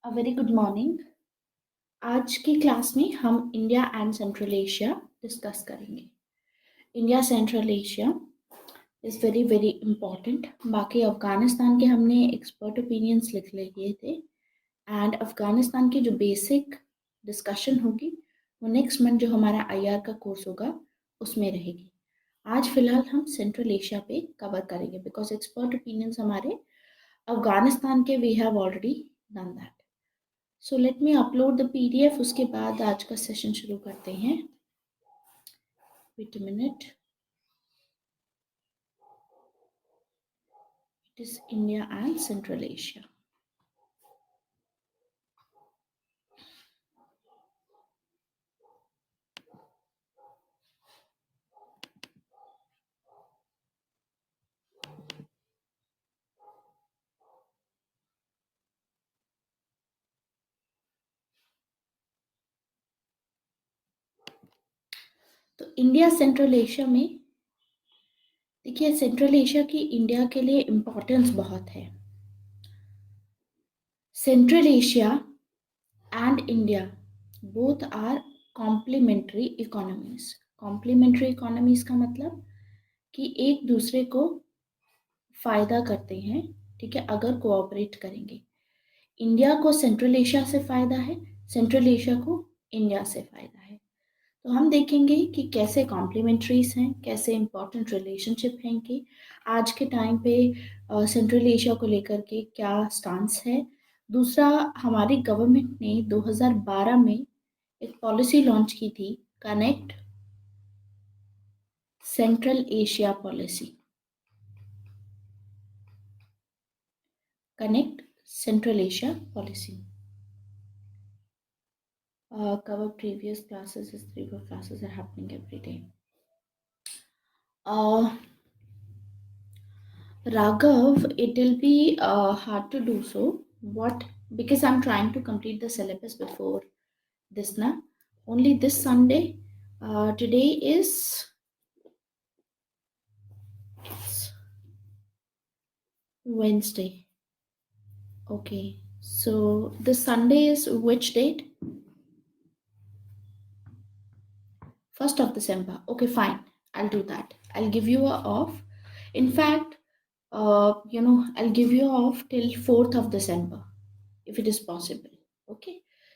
A very good morning. आज की class में हम India and central Asia discuss करेंगे। India central Asia is very very important. बाकी अफ़गानिस्तान के हमने एक्सपर्ट ओपिनियंस लिख लिए थे एंड अफ़गानिस्तान की जो बेसिक डिस्कशन होगी वो नेक्स्ट मंथ जो हमारा आईआर का कोर्स होगा उसमें रहेगी। आज फ़िलहाल हम सेंट्रल एशिया पे कवर करेंगे बिकॉज एक्सपर्ट ओपिनियंस हमारे अफ़गानिस्तान के we have already done that. So let me upload the PDF, उसके बाद आज का सेशन शुरू करते हैं। Wait a minute. It is India and central Asia. तो इंडिया सेंट्रल एशिया में देखिए, सेंट्रल एशिया की इंडिया के लिए इम्पोर्टेंस बहुत है। Central Asia and India both are complementary economies. Complementary economies का मतलब कि एक दूसरे को फायदा करते हैं, ठीक है, अगर कोऑपरेट करेंगे। इंडिया को सेंट्रल एशिया से फ़ायदा है, सेंट्रल एशिया को इंडिया से फ़ायदा है। तो हम देखेंगे कि कैसे कॉम्प्लीमेंट्रीज हैं, कैसे इंपॉर्टेंट रिलेशनशिप हैं कि आज के टाइम पे सेंट्रल एशिया को लेकर के क्या स्टांस है। दूसरा, हमारी गवर्नमेंट ने 2012 में एक पॉलिसी लॉन्च की थी, connect central Asia policy. Connect central Asia policy cover previous classes as 3 4 classes are happening every day. uh, Raghav, it will be hard to do so. What? Because I'm trying to complete the syllabus before this na. Only this Sunday. Today is Wednesday. Okay. So this Sunday is which date? 1st of December. Okay, fine. I'll do that. I'll give you a off. In fact, I'll give you off till 4th of December, if it is possible. Okay,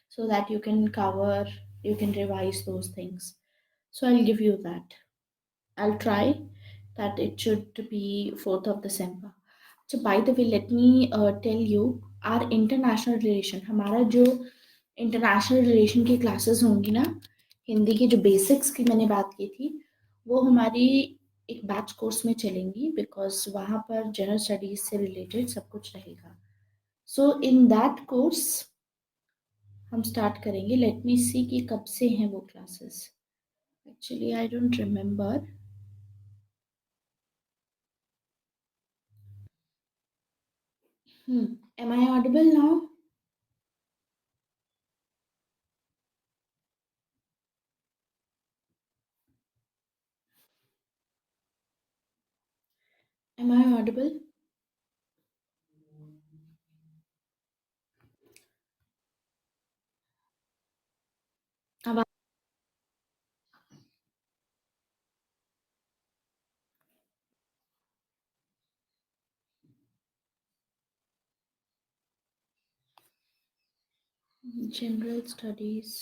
so that you can revise those things. So I'll give you that. I'll try that it should be 4th of December. So by the way, let me tell you our international relation, हमारा जो international relation की classes होंगी ना, हिंदी की जो basics की मैंने बात की थी, वो हमारी एक बैच कोर्स में चलेंगी बिकॉज वहाँ पर जनरल स्टडीज से रिलेटेड सब कुछ रहेगा। सो इन दैट कोर्स हम स्टार्ट करेंगे। लेट मी सी कि कब से हैं वो classes. Actually I don't remember. Am I audible now? Am I audible? अब general studies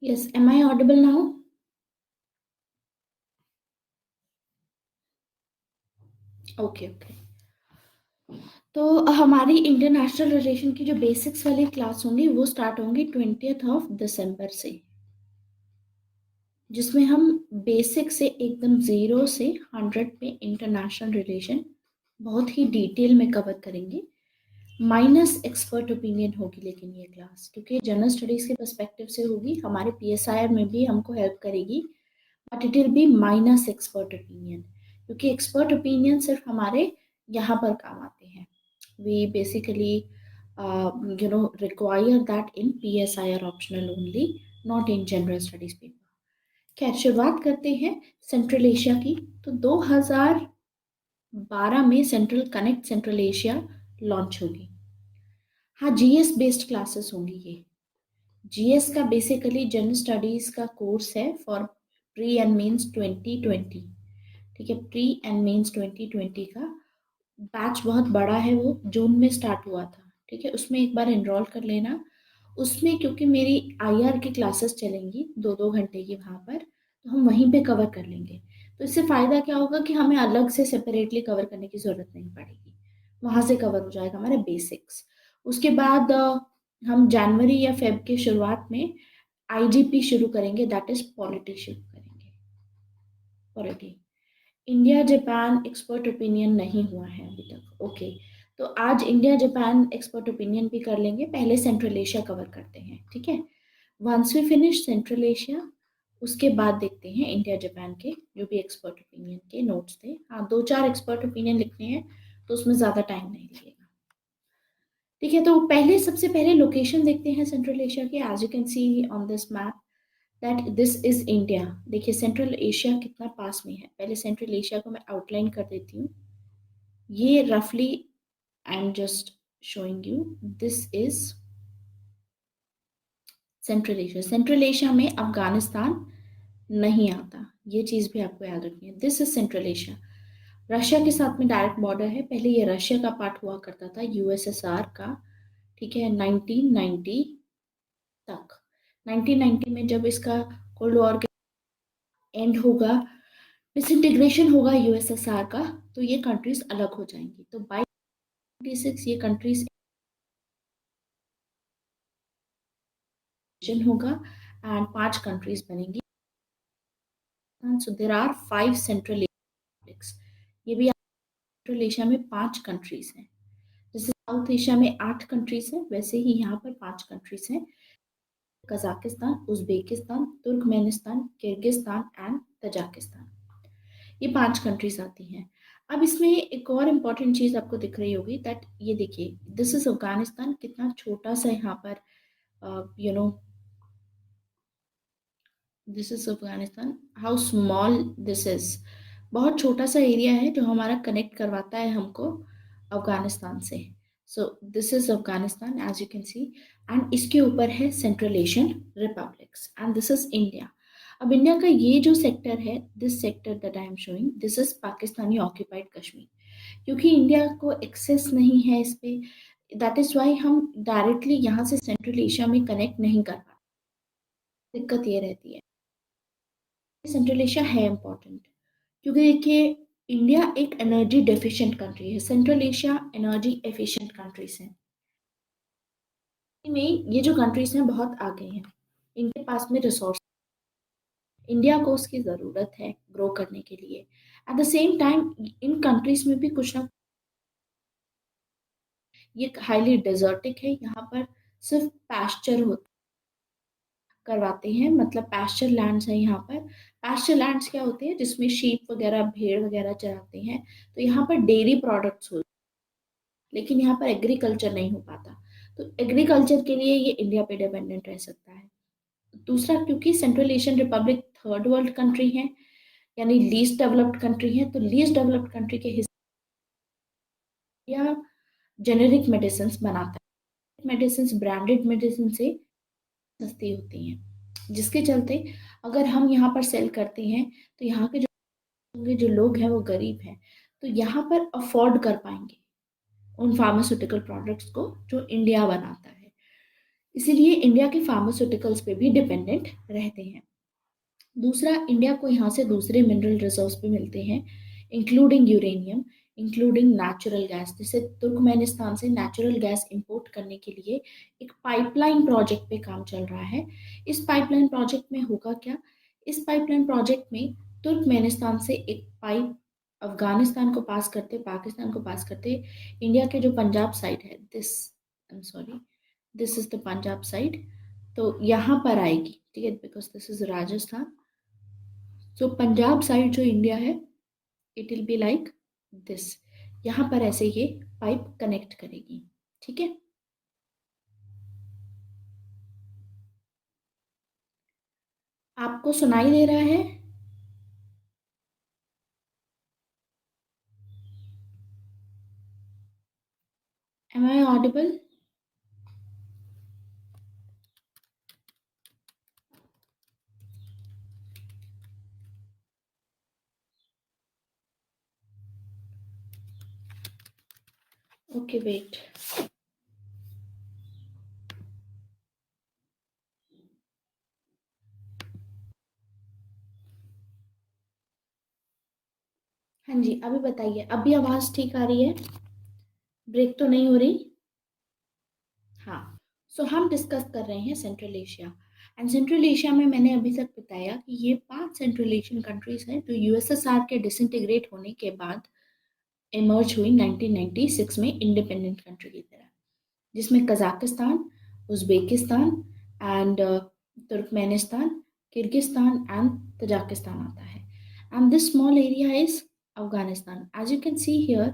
Yes, am I audible now? Okay okay. तो हमारी इंटरनेशनल रिलेशन की जो बेसिक्स वाली क्लास होंगी वो स्टार्ट होंगी 20th of December से, जिसमें हम बेसिक से एकदम 0 से 100 पे इंटरनेशनल रिलेशन बहुत ही डिटेल में कवर करेंगे। माइनस एक्सपर्ट ओपिनियन होगी लेकिन ये क्लास, क्योंकि जनरल स्टडीज के पर्सपेक्टिव से होगी, हमारे पीएसआईआर में भी हमको हेल्प करेगी, but it will be minus expert opinion, क्योंकि एक्सपर्ट ओपिनियन सिर्फ हमारे यहाँ पर काम आते हैं। We basically require that in PSIR optional only, not in general studies paper. खैर, शुरुआत करते हैं सेंट्रल एशिया की। तो 2012 में central connect central Asia launch होगी। हाँ, जीएस बेस्ड क्लासेस होंगी ये। जीएस का बेसिकली जनरल स्टडीज का कोर्स है फॉर प्री एंड मेंस 2020। ठीक है, प्री एंड मेंस 2020 का बैच बहुत बड़ा है, वो जून में स्टार्ट हुआ था। ठीक है, उसमें एक बार एनरोल कर लेना। उसमें क्योंकि मेरी आईआर की क्लासेस चलेंगी 2-2 घंटे की वहाँ पर, तो हम वहीं पे कवर कर लेंगे। तो इससे फ़ायदा क्या होगा कि हमें अलग से सेपरेटली कवर करने की ज़रूरत नहीं पड़ेगी, वहाँ से कवर हो जाएगा हमारे बेसिक्स। उसके बाद हम जनवरी या फेब के शुरुआत में आईजीपी शुरू करेंगे, दैट इज पॉलिटी शुरू करेंगे। Polity, India Japan expert opinion नहीं हुआ है अभी तक। ओके, तो आज इंडिया जापान एक्सपर्ट ओपिनियन भी कर लेंगे, पहले सेंट्रल एशिया कवर करते हैं। ठीक है, once we finish central Asia, उसके बाद देखते हैं इंडिया जापान के जो भी एक्सपर्ट ओपिनियन के नोट्स थे। हाँ, 2-4 एक्सपर्ट ओपिनियन लिखने हैं, तो उसमें ज़्यादा टाइम नहीं लगेगा। ठीक है, तो पहले सबसे पहले लोकेशन देखते हैं सेंट्रल एशिया के। As you can see on this map that this is India. देखिए सेंट्रल एशिया कितना पास में है। पहले सेंट्रल एशिया को मैं आउटलाइन कर देती हूँ। ये रफली आई am just showing you, this is central Asia. Central Asia में अफगानिस्तान नहीं आता, ये चीज़ भी आपको याद रखनी है। This is central Asia. Russia के साथ में डायरेक्ट बॉर्डर है। पहले ये रशिया का पार्ट हुआ करता था, यूएसएसआर का। ठीक है, 1990 तक। 1990 में जब इसका कोल्ड वॉर एंड होगा, डिसइंटीग्रेशन होगा यूएसएसआर का, तो ये कंट्रीज अलग हो जाएंगी। तो बाई 1996 ये कंट्रीज होगा एंड 5 कंट्रीज बनेंगी। सो देर आर 5 सेंट्रल रिपब्लिक्स। ये भी सेंट्रल एशिया में 5 कंट्रीज हैं। जैसे साउथ एशिया में 8 कंट्रीज हैं, वैसे ही यहाँ पर 5 कंट्रीज हैं। Kazakhstan, Uzbekistan, Turkmenistan, Kyrgyzstan and Tajikistan, ये 5 कंट्रीज आती हैं। अब इसमें एक और इम्पॉर्टेंट चीज आपको दिख रही होगी, दैट ये देखिए दिस इज अफगानिस्तान, कितना छोटा सा यहाँ पर you know this is Afghanistan, how small this is. बहुत छोटा सा एरिया है जो हमारा कनेक्ट करवाता है हमको अफगानिस्तान से। So this is Afghanistan as you can see, and इसके ऊपर है central Asian republics, and this is India. अब इंडिया का ये जो सेक्टर है, this sector that I am showing, this is Pakistani occupied Kashmir. क्योंकि इंडिया को एक्सेस नहीं है इस पे, दैट इज वाई हम डायरेक्टली यहाँ से सेंट्रल एशिया में कनेक्ट नहीं कर पाते। दिक्कत ये रहती है। सेंट्रल एशिया है इम्पोर्टेंट, क्योंकि देखिए इंडिया एक एनर्जी डेफिशिएंट कंट्री है, central Asia energy efficient countries हैं। में ये जो कंट्रीज हैं बहुत आगे हैं, इनके पास में रिसोर्स, इंडिया को उसकी ज़रूरत है ग्रो करने के लिए। Eight the same time in countries में भी कुछ ना, ये हाईली डेजर्टिक है, यहाँ पर सिर्फ पैस्चर होता करवाते हैं, मतलब पैस्चर लैंड्स है यहाँ पर। पैस्चर लैंड्स क्या होते हैं, जिसमें शीप वगैरह भेड़ वगैरह चराते हैं, तो यहाँ पर डेयरी प्रोडक्ट्स होते हैं, लेकिन यहाँ पर एग्रीकल्चर नहीं हो पाता। तो एग्रीकल्चर के लिए ये इंडिया पे डिपेंडेंट रह सकता है। दूसरा, क्योंकि central Asian Republic third world country है, यानी लीस्ट डेवलप्ड कंट्री है, तो लीस्ट डेवलप्ड कंट्री के हिस्से या जेनेरिक मेडिसिन बनाता है। मेडिसिन ब्रांडेड मेडिसिन से सस्ती होती हैं, जिसके चलते अगर हम यहाँ पर सेल करते हैं, तो यहाँ के जो लोग हैं वो गरीब हैं, तो यहाँ पर अफोर्ड कर पाएंगे उन फार्मास्यूटिकल प्रोडक्ट्स को जो इंडिया बनाता है। इसीलिए इंडिया के फार्मास्यूटिकल्स पे भी डिपेंडेंट रहते हैं। दूसरा, इंडिया को यहाँ से दूसरे मिनरल रिसोर्स भी मिलते हैं, including uranium, including natural gas. जैसे तुर्कमेनिस्तान से नेचुरल गैस इंपोर्ट करने के लिए एक पाइपलाइन प्रोजेक्ट पे काम चल रहा है। इस पाइपलाइन प्रोजेक्ट में होगा क्या? इस पाइपलाइन प्रोजेक्ट में तुर्कमेनिस्तान से एक पाइप अफगानिस्तान को पास करते, पाकिस्तान को पास करते, इंडिया के जो पंजाब साइड है, this, I am sorry, this is the Punjab side, तो यहाँ पर आएगी, ठीक है, because this is Rajasthan. So Punjab side जो इंडिया है, it will be like this, यहाँ पर ऐसे ये पाइप कनेक्ट करेगी, ठीक है। आपको सुनाई दे रहा है? Am I audible? Okay wait. हाँ जी, अभी बताइए, अभी आवाज ठीक आ रही है? ब्रेक तो नहीं हो रही? हाँ। सो हम डिस्कस कर रहे हैं central Asia. And central Asia में मैंने अभी तक बताया कि ये 5 सेंट्रल एशियन कंट्रीज हैं जो यूएसएसआर के डिसइंटीग्रेट होने के बाद इमर्ज हुई 1996 में इंडिपेंडेंट कंट्री की तरह, जिसमें Kazakhstan, Uzbekistan and Turkmenistan, Kyrgyzstan and Tajikistan आता है। And this small area is Afghanistan. As you can see here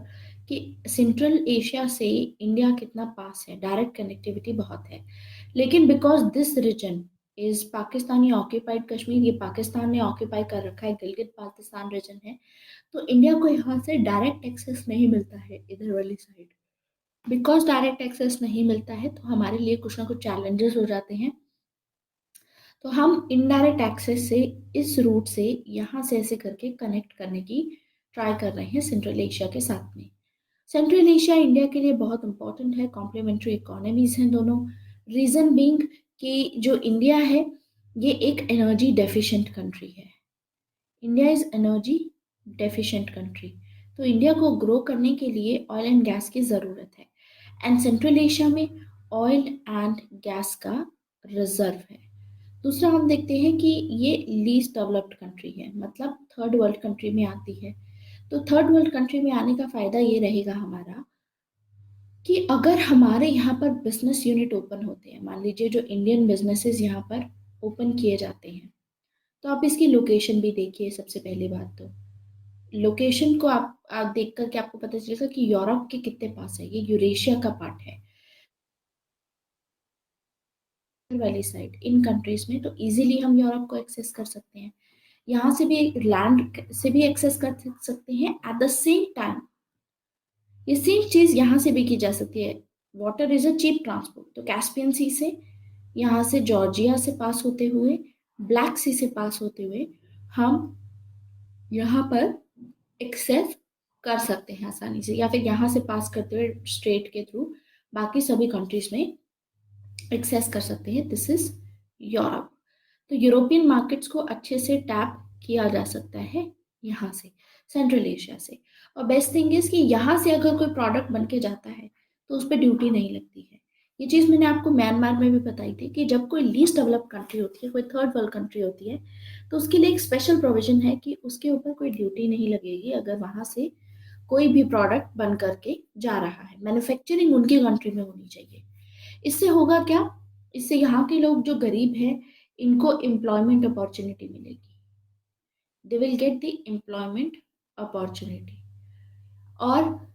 कि सेंट्रल एशिया से इंडिया कितना पास है, डायरेक्ट कनेक्टिविटी बहुत है। लेकिन because this region is Pakistani occupied Kashmir, ये पाकिस्तान ने ऑक्यूपाई कर रखा है, गिलगित बाल्टिस्तान रीजन है, तो इंडिया को यहाँ से डायरेक्ट एक्सेस नहीं मिलता है इधर वाली साइड। बिकॉज डायरेक्ट एक्सेस नहीं मिलता है तो हमारे लिए कुछ ना कुछ चैलेंजेस हो जाते हैं। तो हम इनडायरेक्ट एक्सेस से, इस रूट से, यहाँ से ऐसे करके कनेक्ट करने की ट्राई कर रहे हैं सेंट्रल एशिया के साथ में। सेंट्रल एशिया इंडिया के लिए बहुत इंपॉर्टेंट है, कॉम्प्लीमेंट्री इकोनॉमीज हैं दोनों। रीजन बीइंग कि जो इंडिया है ये एक एनर्जी डेफिशिएंट कंट्री है। India is energy deficient country, तो इंडिया को ग्रो करने के लिए ऑयल एंड गैस की ज़रूरत है। एंड सेंट्रल एशिया में ऑयल एंड गैस का रिजर्व है। दूसरा हम देखते हैं कि ये लीस्ट डेवलप्ड कंट्री है, मतलब थर्ड वर्ल्ड कंट्री में आती है। तो थर्ड वर्ल्ड कंट्री में आने का फ़ायदा ये रहेगा हमारा कि अगर हमारे यहाँ पर बिजनेस यूनिट ओपन होते हैं, मान लीजिए जो इंडियन बिजनेसेस यहाँ पर ओपन किए जाते हैं, तो आप इसकी लोकेशन भी देखिए। सबसे पहली बात तो लोकेशन को आप देख करके आपको पता चलेगा कि यूरोप के कितने पास है, ये यूरेशिया का पार्ट है वाली साइड, इन कंट्रीज में, तो इजीली हम यूरोप को एक्सेस कर सकते हैं। यहाँ से भी लैंड से भी एक्सेस कर सकते हैं। एट द सेम टाइम ये सेम चीज यहाँ से भी की जा सकती है। Water is a cheap transport, तो कैस्पियन सी से, यहाँ से जॉर्जिया से पास होते हुए, ब्लैक सी से पास होते हुए हम यहाँ पर एक्सेस कर सकते हैं आसानी से, या फिर यहाँ से पास करते हुए स्ट्रेट के थ्रू बाकी सभी कंट्रीज में एक्सेस कर सकते हैं। This is Europe. तो यूरोपियन मार्केट्स को अच्छे से टैप किया जा सकता है यहाँ से, सेंट्रल एशिया से। और बेस्ट थिंग इज कि यहाँ से अगर कोई प्रोडक्ट बन के जाता है तो उस पर ड्यूटी नहीं लगती है। ये चीज़ मैंने आपको म्यांमार में भी बताई थी कि जब कोई लीस्ट डेवलप्ड कंट्री होती है, कोई थर्ड वर्ल्ड कंट्री होती है, तो उसके लिए एक स्पेशल प्रोविजन है कि उसके ऊपर कोई ड्यूटी नहीं लगेगी अगर वहाँ से कोई भी प्रोडक्ट बन करके जा रहा है। मैन्युफैक्चरिंग उनकी कंट्री में होनी चाहिए। इससे होगा क्या? इससे यहाँ के लोग जो गरीब हैं, इनको एम्प्लॉयमेंट अपॉर्चुनिटी मिलेगी। They will get the employment opportunity, और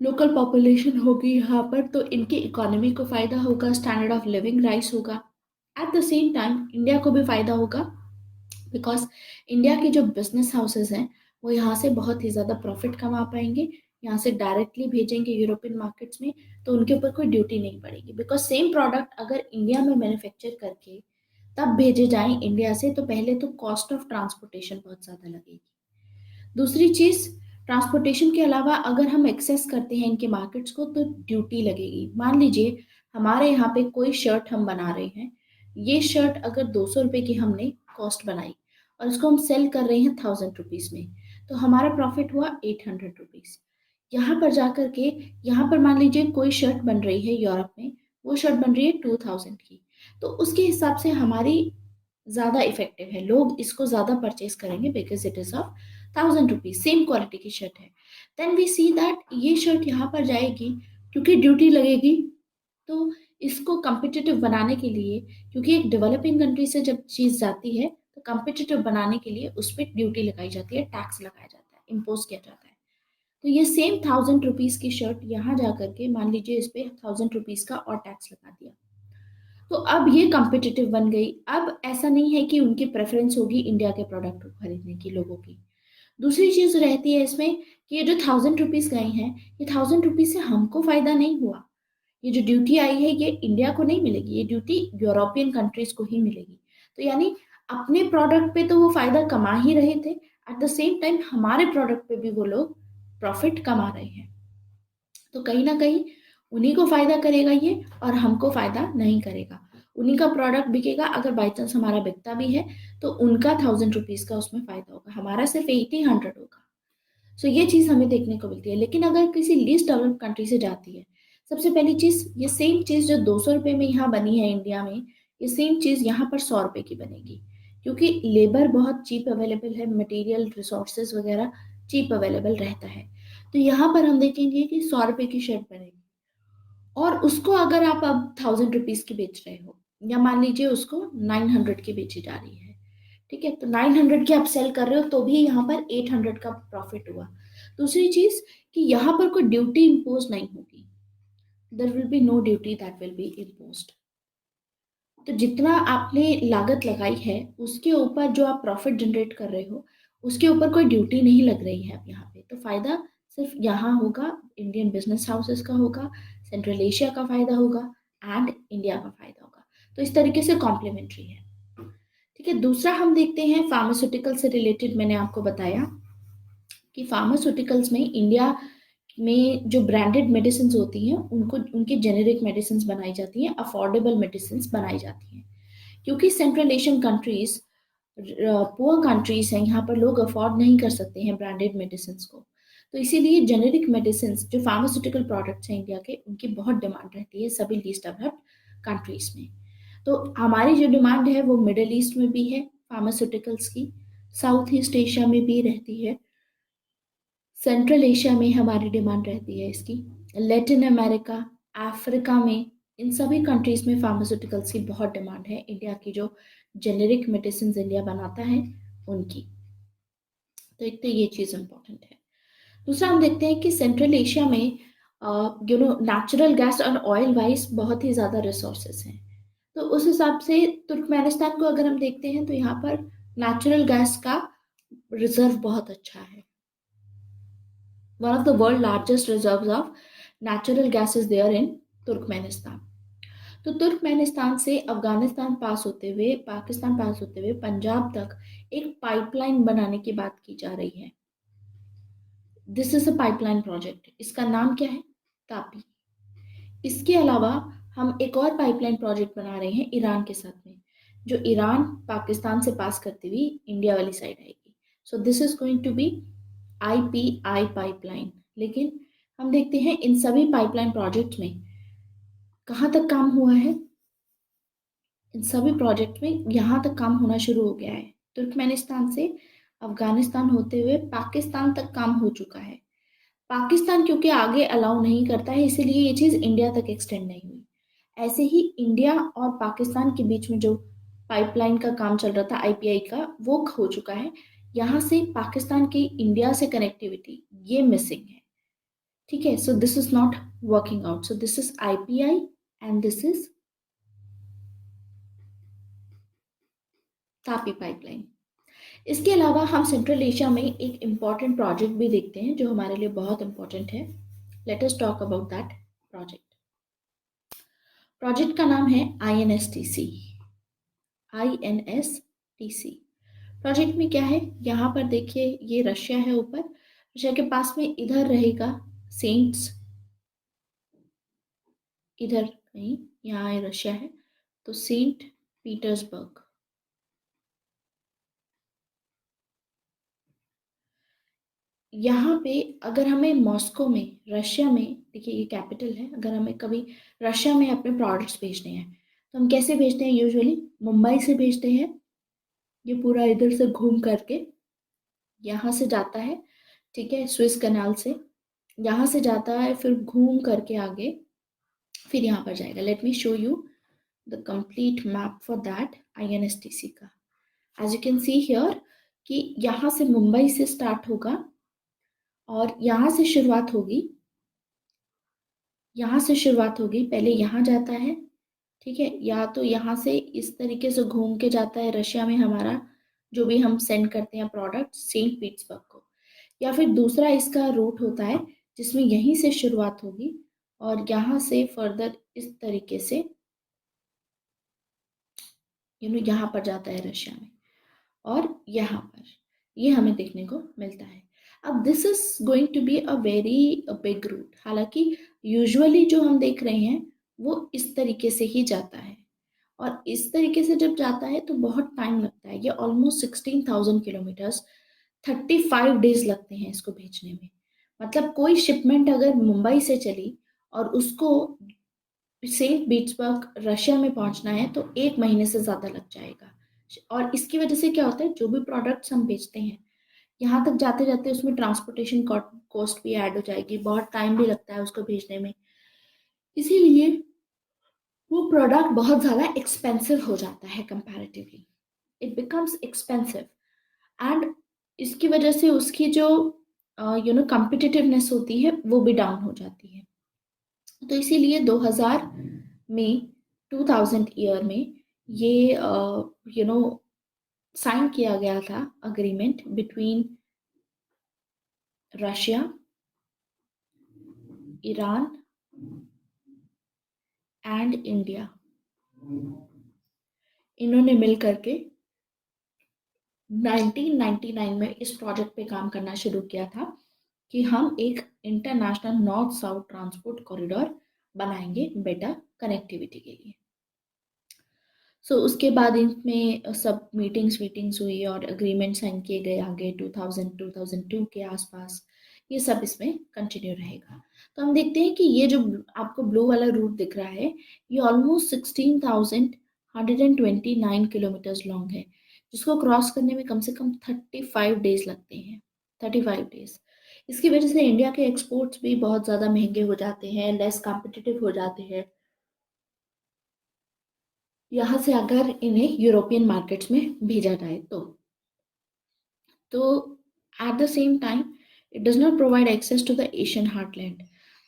लोकल पॉपुलेशन होगी यहाँ पर, तो इनकी इकोनॉमी को फायदा होगा, स्टैंडर्ड ऑफ लिविंग राइज होगा। Eight the same time India को भी फायदा होगा, बिकॉज इंडिया के जो बिजनेस हाउसेज हैं वो यहाँ से बहुत ही ज़्यादा प्रॉफिट कमा पाएंगे, यहाँ से डायरेक्टली भेजेंगे यूरोपियन मार्केट्स में, तो उनके ऊपर कोई ड्यूटी नहीं पड़ेगी। बिकॉज सेम प्रोडक्ट अगर इंडिया में मैन्युफैक्चर करके तब भेजे जाएं इंडिया से, तो पहले तो कॉस्ट ऑफ ट्रांसपोर्टेशन बहुत ज़्यादा लगेगी। दूसरी चीज़, ट्रांसपोर्टेशन के अलावा अगर हम एक्सेस करते हैं इनके मार्केट्स को तो ड्यूटी लगेगी। मान लीजिए हमारे यहाँ पे कोई शर्ट हम बना रहे हैं, ये शर्ट अगर 200 रुपये की हमने कॉस्ट बनाई और उसको हम सेल कर रहे हैं 1000 रुपीज़ में, तो हमारा प्रॉफिट हुआ 800 रुपीज़। यहाँ पर जाकर के, यहाँ पर मान लीजिए कोई शर्ट बन रही है यूरोप में, वो शर्ट बन रही है 2000 की, तो उसके हिसाब से हमारी ज़्यादा इफेक्टिव है, लोग इसको ज़्यादा परचेज करेंगे because it is of 1000 rupees, same quality की शर्ट है। देन वी सी दैट ये शर्ट यहाँ पर जाएगी, क्योंकि ड्यूटी लगेगी, तो इसको कम्पिटिटिव बनाने के लिए, क्योंकि एक डेवलपिंग कंट्री से जब चीज़ जाती है तो कम्पिटिटिव बनाने के लिए उस पर ड्यूटी लगाई जाती है, टैक्स लगाया जाता है, इम्पोज किया जाता है। तो ये सेम 1000 रुपीज़ की शर्ट यहाँ जा करके मान लीजिए इस पे 1000 रुपीज़ का और टैक्स लगा दिया, तो अब ये कम्पिटिटिव बन गई। अब ऐसा नहीं है कि उनकी प्रेफरेंस होगी इंडिया के प्रोडक्ट को खरीदने की लोगों की। दूसरी चीज़ रहती है इसमें कि ये जो 1000 रुपीज़ गए हैं, ये 1000 रुपीज़ से हमको फायदा नहीं हुआ। ये जो ड्यूटी आई है ये इंडिया को नहीं मिलेगी, ये ड्यूटी यूरोपियन कंट्रीज को ही मिलेगी। तो यानी अपने प्रोडक्ट पे तो वो फायदा कमा ही रहे थे, एट द सेम टाइम हमारे प्रोडक्ट पे भी वो लोग प्रॉफिट कमा रहे हैं। तो कहीं ना कहीं उन्हीं को फायदा करेगा ये, और हमको फायदा नहीं करेगा। उन्हीं का प्रोडक्ट बिकेगा, अगर बाई चांस हमारा बिकता भी है तो उनका 1000 रुपीज़ का उसमें फायदा होगा, हमारा सिर्फ 1800 होगा। सो ये चीज़ हमें देखने को मिलती है। लेकिन अगर किसी लीस्ट डेवलप्ड कंट्री से जाती है, सबसे पहली चीज़, ये सेम चीज़ जो 200 रुपये में यहाँ बनी है इंडिया में, ये सेम चीज़ यहाँ पर 100 रुपये की बनेगी, क्योंकि लेबर बहुत चीप अवेलेबल है, मटेरियल रिसोर्सेज वगैरह चीप अवेलेबल रहता है। तो यहाँ पर हम देखेंगे कि 100 रुपये की शर्ट बनेगी, और उसको अगर आप अब 1000 रुपीज़ की बेच रहे हो, या मान लीजिए उसको 900 की बेची जा रही है, ठीक है, तो 900 की आप सेल कर रहे हो तो भी यहाँ पर 800 का प्रॉफिट हुआ। दूसरी चीज कि यहाँ पर कोई ड्यूटी इम्पोज नहीं होगी, there will be no duty that will be imposed. तो जितना आपने लागत लगाई है उसके ऊपर जो आप प्रॉफिट जनरेट कर रहे हो, उसके ऊपर कोई ड्यूटी नहीं लग रही है अब यहाँ पे। तो फायदा सिर्फ यहाँ होगा, इंडियन बिजनेस हाउसेस का होगा, सेंट्रल एशिया का फायदा होगा, एंड इंडिया का फायदा होगा। तो इस तरीके से कॉम्प्लीमेंट्री है। ठीक है, दूसरा हम देखते हैं फार्मास्यूटिकल से रिलेटेड। मैंने आपको बताया कि फार्मास्यूटिकल्स में इंडिया में जो ब्रांडेड मेडिसिन होती हैं उनको, उनकी जेनेरिक मेडिसिन बनाई जाती हैं, अफोर्डेबल मेडिसिन बनाई जाती हैं, क्योंकि central Asian countries poor countries हैं, यहाँ पर लोग अफोर्ड नहीं कर सकते हैं ब्रांडेड मेडिसिन को। तो इसीलिए जेनेरिक मेडिसिन जो फार्मास्यूटिकल प्रोडक्ट्स हैं इंडिया के, उनकी बहुत डिमांड रहती है सभी लीस्ट डेवलप्ड कंट्रीज में। तो हमारी जो डिमांड है वो मिडल ईस्ट में भी है फार्मास्यूटिकल्स की, साउथ ईस्ट एशिया में भी रहती है, सेंट्रल एशिया में हमारी डिमांड रहती है इसकी, लैटिन अमेरिका, अफ्रीका में, इन सभी कंट्रीज में फार्मास्यूटिकल्स की बहुत डिमांड है, इंडिया की जो जेनेरिक मेडिसिन इंडिया बनाता है उनकी। तो एक तो ये चीज़ इम्पोर्टेंट है। दूसरा हम देखते हैं कि सेंट्रल एशिया में नेचुरल गैस और ऑयल वाइज बहुत ही ज़्यादा रिसोर्सेज हैं। तो उस हिसाब से तुर्कमेनिस्तान को अगर हम देखते हैं तो यहाँ पर नेचुरल गैस का रिजर्व बहुत अच्छा है। One of the world largest reserves of natural gas is there in Turkmenistan. तो तुर्कमेनिस्तान से अफगानिस्तान पास होते हुए, पाकिस्तान पास होते हुए पंजाब तक एक पाइपलाइन बनाने की बात की जा रही है। This is a pipeline project, इसका नाम क्या है? तापी। इसके अलावा हम एक और पाइपलाइन प्रोजेक्ट बना रहे हैं ईरान के साथ में, जो ईरान पाकिस्तान से पास करती हुई इंडिया वाली साइड आएगी। So this is going to be IPI pipeline. लेकिन हम देखते हैं इन सभी पाइपलाइन प्रोजेक्ट में कहाँ तक काम हुआ है। इन सभी प्रोजेक्ट में यहाँ तक काम होना शुरू हो गया है, तुर्कमेनिस्तान से अफगानिस्तान होते हुए पाकिस्तान तक काम हो चुका है। पाकिस्तान क्योंकि आगे अलाउ नहीं करता है, इसीलिए ये चीज़ इंडिया तक एक्सटेंड नहीं हुई। ऐसे ही इंडिया और पाकिस्तान के बीच में जो पाइपलाइन का काम चल रहा था आईपीआई का, वो हो चुका है। यहाँ से पाकिस्तान की इंडिया से कनेक्टिविटी ये मिसिंग है। ठीक है, सो this is not working out. So this is IPI and this is Tapi pipeline. इसके अलावा हम सेंट्रल एशिया में एक इम्पॉर्टेंट प्रोजेक्ट भी देखते हैं जो हमारे लिए बहुत इंपॉर्टेंट है। Let us talk about that project. Project का नाम है INSTC। INSTC प्रोजेक्ट में क्या है, यहाँ पर देखिए ये रशिया है ऊपर, रशिया के पास में इधर रहेगा सेंट्स, इधर कहीं, यहाँ रशिया है, तो सेंट पीटर्सबर्ग। यहाँ पे अगर हमें मॉस्को में, रशिया में, देखिए ये कैपिटल है, अगर हमें कभी रशिया में अपने प्रोडक्ट्स भेजने हैं तो हम कैसे भेजते हैं? यूजुअली मुंबई से भेजते हैं। ये पूरा इधर से घूम करके यहाँ से जाता है, ठीक है, स्विस कनाल से यहाँ से जाता है, फिर घूम करके आगे फिर यहाँ पर जाएगा। Let me show you the complete map for that INSTC का। As you can see here कि यहाँ से मुंबई से स्टार्ट होगा और यहाँ से शुरुआत होगी, यहाँ से शुरुआत होगी, पहले यहाँ जाता है, ठीक है, या तो यहाँ से इस तरीके से घूम के जाता है रशिया में हमारा जो भी हम सेंड करते हैं प्रोडक्ट सेंट पीटर्सबर्ग को, या फिर दूसरा इसका रूट होता है जिसमें यहीं से शुरुआत होगी और यहाँ से फर्दर इस तरीके से यहाँ पर जाता है रशिया में और यहाँ पर ये हमें देखने को मिलता है। अब this is going to be a very big route. हालांकि यूजुअली जो हम देख रहे हैं वो इस तरीके से ही जाता है और इस तरीके से जब जाता है तो बहुत टाइम लगता है। ये ऑलमोस्ट 16,000 किलोमीटर्स, 35 डेज लगते हैं इसको भेजने में। मतलब कोई शिपमेंट अगर मुंबई से चली और उसको सेंट पीटर्सबर्ग रशिया में पहुंचना है तो 1 महीने से ज़्यादा लग जाएगा। और इसकी वजह से क्या होता है, जो भी प्रोडक्ट्स हम बेचते हैं यहाँ तक जाते जाते उसमें ट्रांसपोर्टेशन कॉस्ट भी ऐड हो जाएगी, बहुत टाइम भी लगता है उसको भेजने में, इसीलिए वो प्रोडक्ट बहुत ज़्यादा एक्सपेंसिव हो जाता है comparatively. It becomes expensive and इसकी वजह से उसकी जो कम्पिटिटिवनेस होती है वो भी डाउन हो जाती है। तो इसीलिए 2000 में 2000 ईयर में ये साइन किया गया था agreement between Russia, Iran and India. इन्होंने मिल करके 1999 में इस प्रोजेक्ट पे काम करना शुरू किया था कि हम एक international north south transport corridor बनाएंगे बेटर कनेक्टिविटी के लिए। उसके बाद इनमें सब मीटिंग्स हुई और अग्रीमेंट साइन किए गए आगे 2002 के आसपास। ये सब इसमें कंटिन्यू रहेगा। तो हम देखते हैं कि ये जो आपको ब्लू वाला रूट दिख रहा है ये ऑलमोस्ट 16,129 किलोमीटर्स लॉन्ग है, जिसको क्रॉस करने में कम से कम 35 डेज लगते हैं। 35 डेज। इसकी वजह से इंडिया के एक्सपोर्ट्स भी बहुत ज़्यादा महंगे हो जाते हैं, लेस कॉम्पिटिटिव हो जाते हैं यहाँ से अगर इन्हें यूरोपियन मार्केट्स में भेजा जाए तो at the same time it does not provide access to the Asian heartland.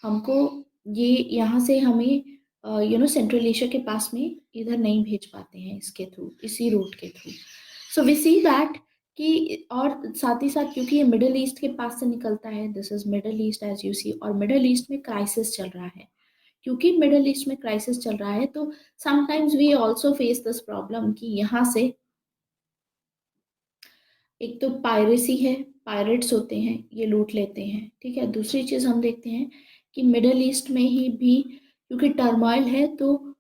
हमको ये यहाँ से हमें सेंट्रल एशिया के पास में इधर नहीं भेज पाते हैं इसके थ्रू, इसी रूट के through. So we see that कि और साथ ही साथ क्योंकि ये मिडल ईस्ट के पास से निकलता है, this is Middle East as you see, और मिडल ईस्ट में क्राइसिस चल रहा है। क्योंकि मिडल ईस्ट में क्राइसिस चल रहा है तो sometimes we also face this problem कि यहाँ से एक तो पायरेसी है, पायरेट्स होते हैं, ये लूट लेते हैं, ठीक है। दूसरी चीज हम देखते हैं कि मिडल ईस्ट में ही भी क्योंकि टर्मोइल है तो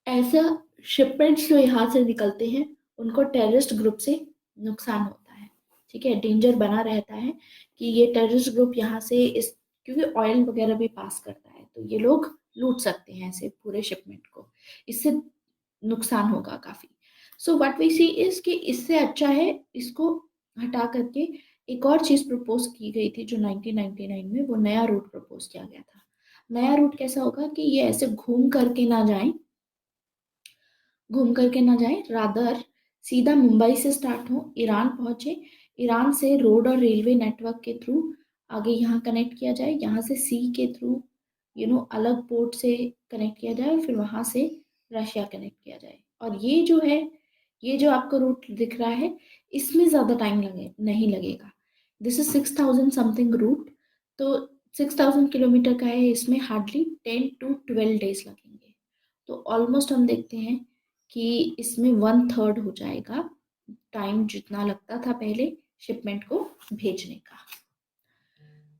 ऐसा शिपमेंट्स जो यहाँ से निकलते हैं उनको टेररिस्ट ग्रुप से नुकसान होता है, ठीक है। डेंजर बना रहता है कि ये टेररिस्ट ग्रुप यहाँ से इस क्योंकि ऑयल वगैरह भी पास करता है तो ये लोग लूट सकते हैं ऐसे पूरे शिपमेंट को, इससे नुकसान होगा काफी। So what we see is कि इससे अच्छा है इसको हटा करके एक और चीज प्रपोज की गई थी जो 1999 में, वो नया रूट प्रपोज किया गया था। नया रूट कैसा होगा कि ये ऐसे घूम करके ना जाए, रादर सीधा मुंबई से स्टार्ट हो, ईरान पहुंचे, ईरान से रोड और रेलवे नेटवर्क के थ्रू आगे यहाँ कनेक्ट किया जाए, यहाँ से सी के थ्रू अलग पोर्ट से कनेक्ट किया जाए, फिर वहां से रशिया कनेक्ट किया जाए। और ये जो है, ये जो आपको रूट दिख रहा है इसमें ज़्यादा टाइम नहीं लगेगा। दिस इज 6,000 समथिंग रूट, तो 6,000 किलोमीटर का है, इसमें हार्डली 10 to 12 डेज लगेंगे। तो ऑलमोस्ट हम देखते हैं कि इसमें 1/3 हो जाएगा टाइम जितना लगता था पहले शिपमेंट को भेजने का,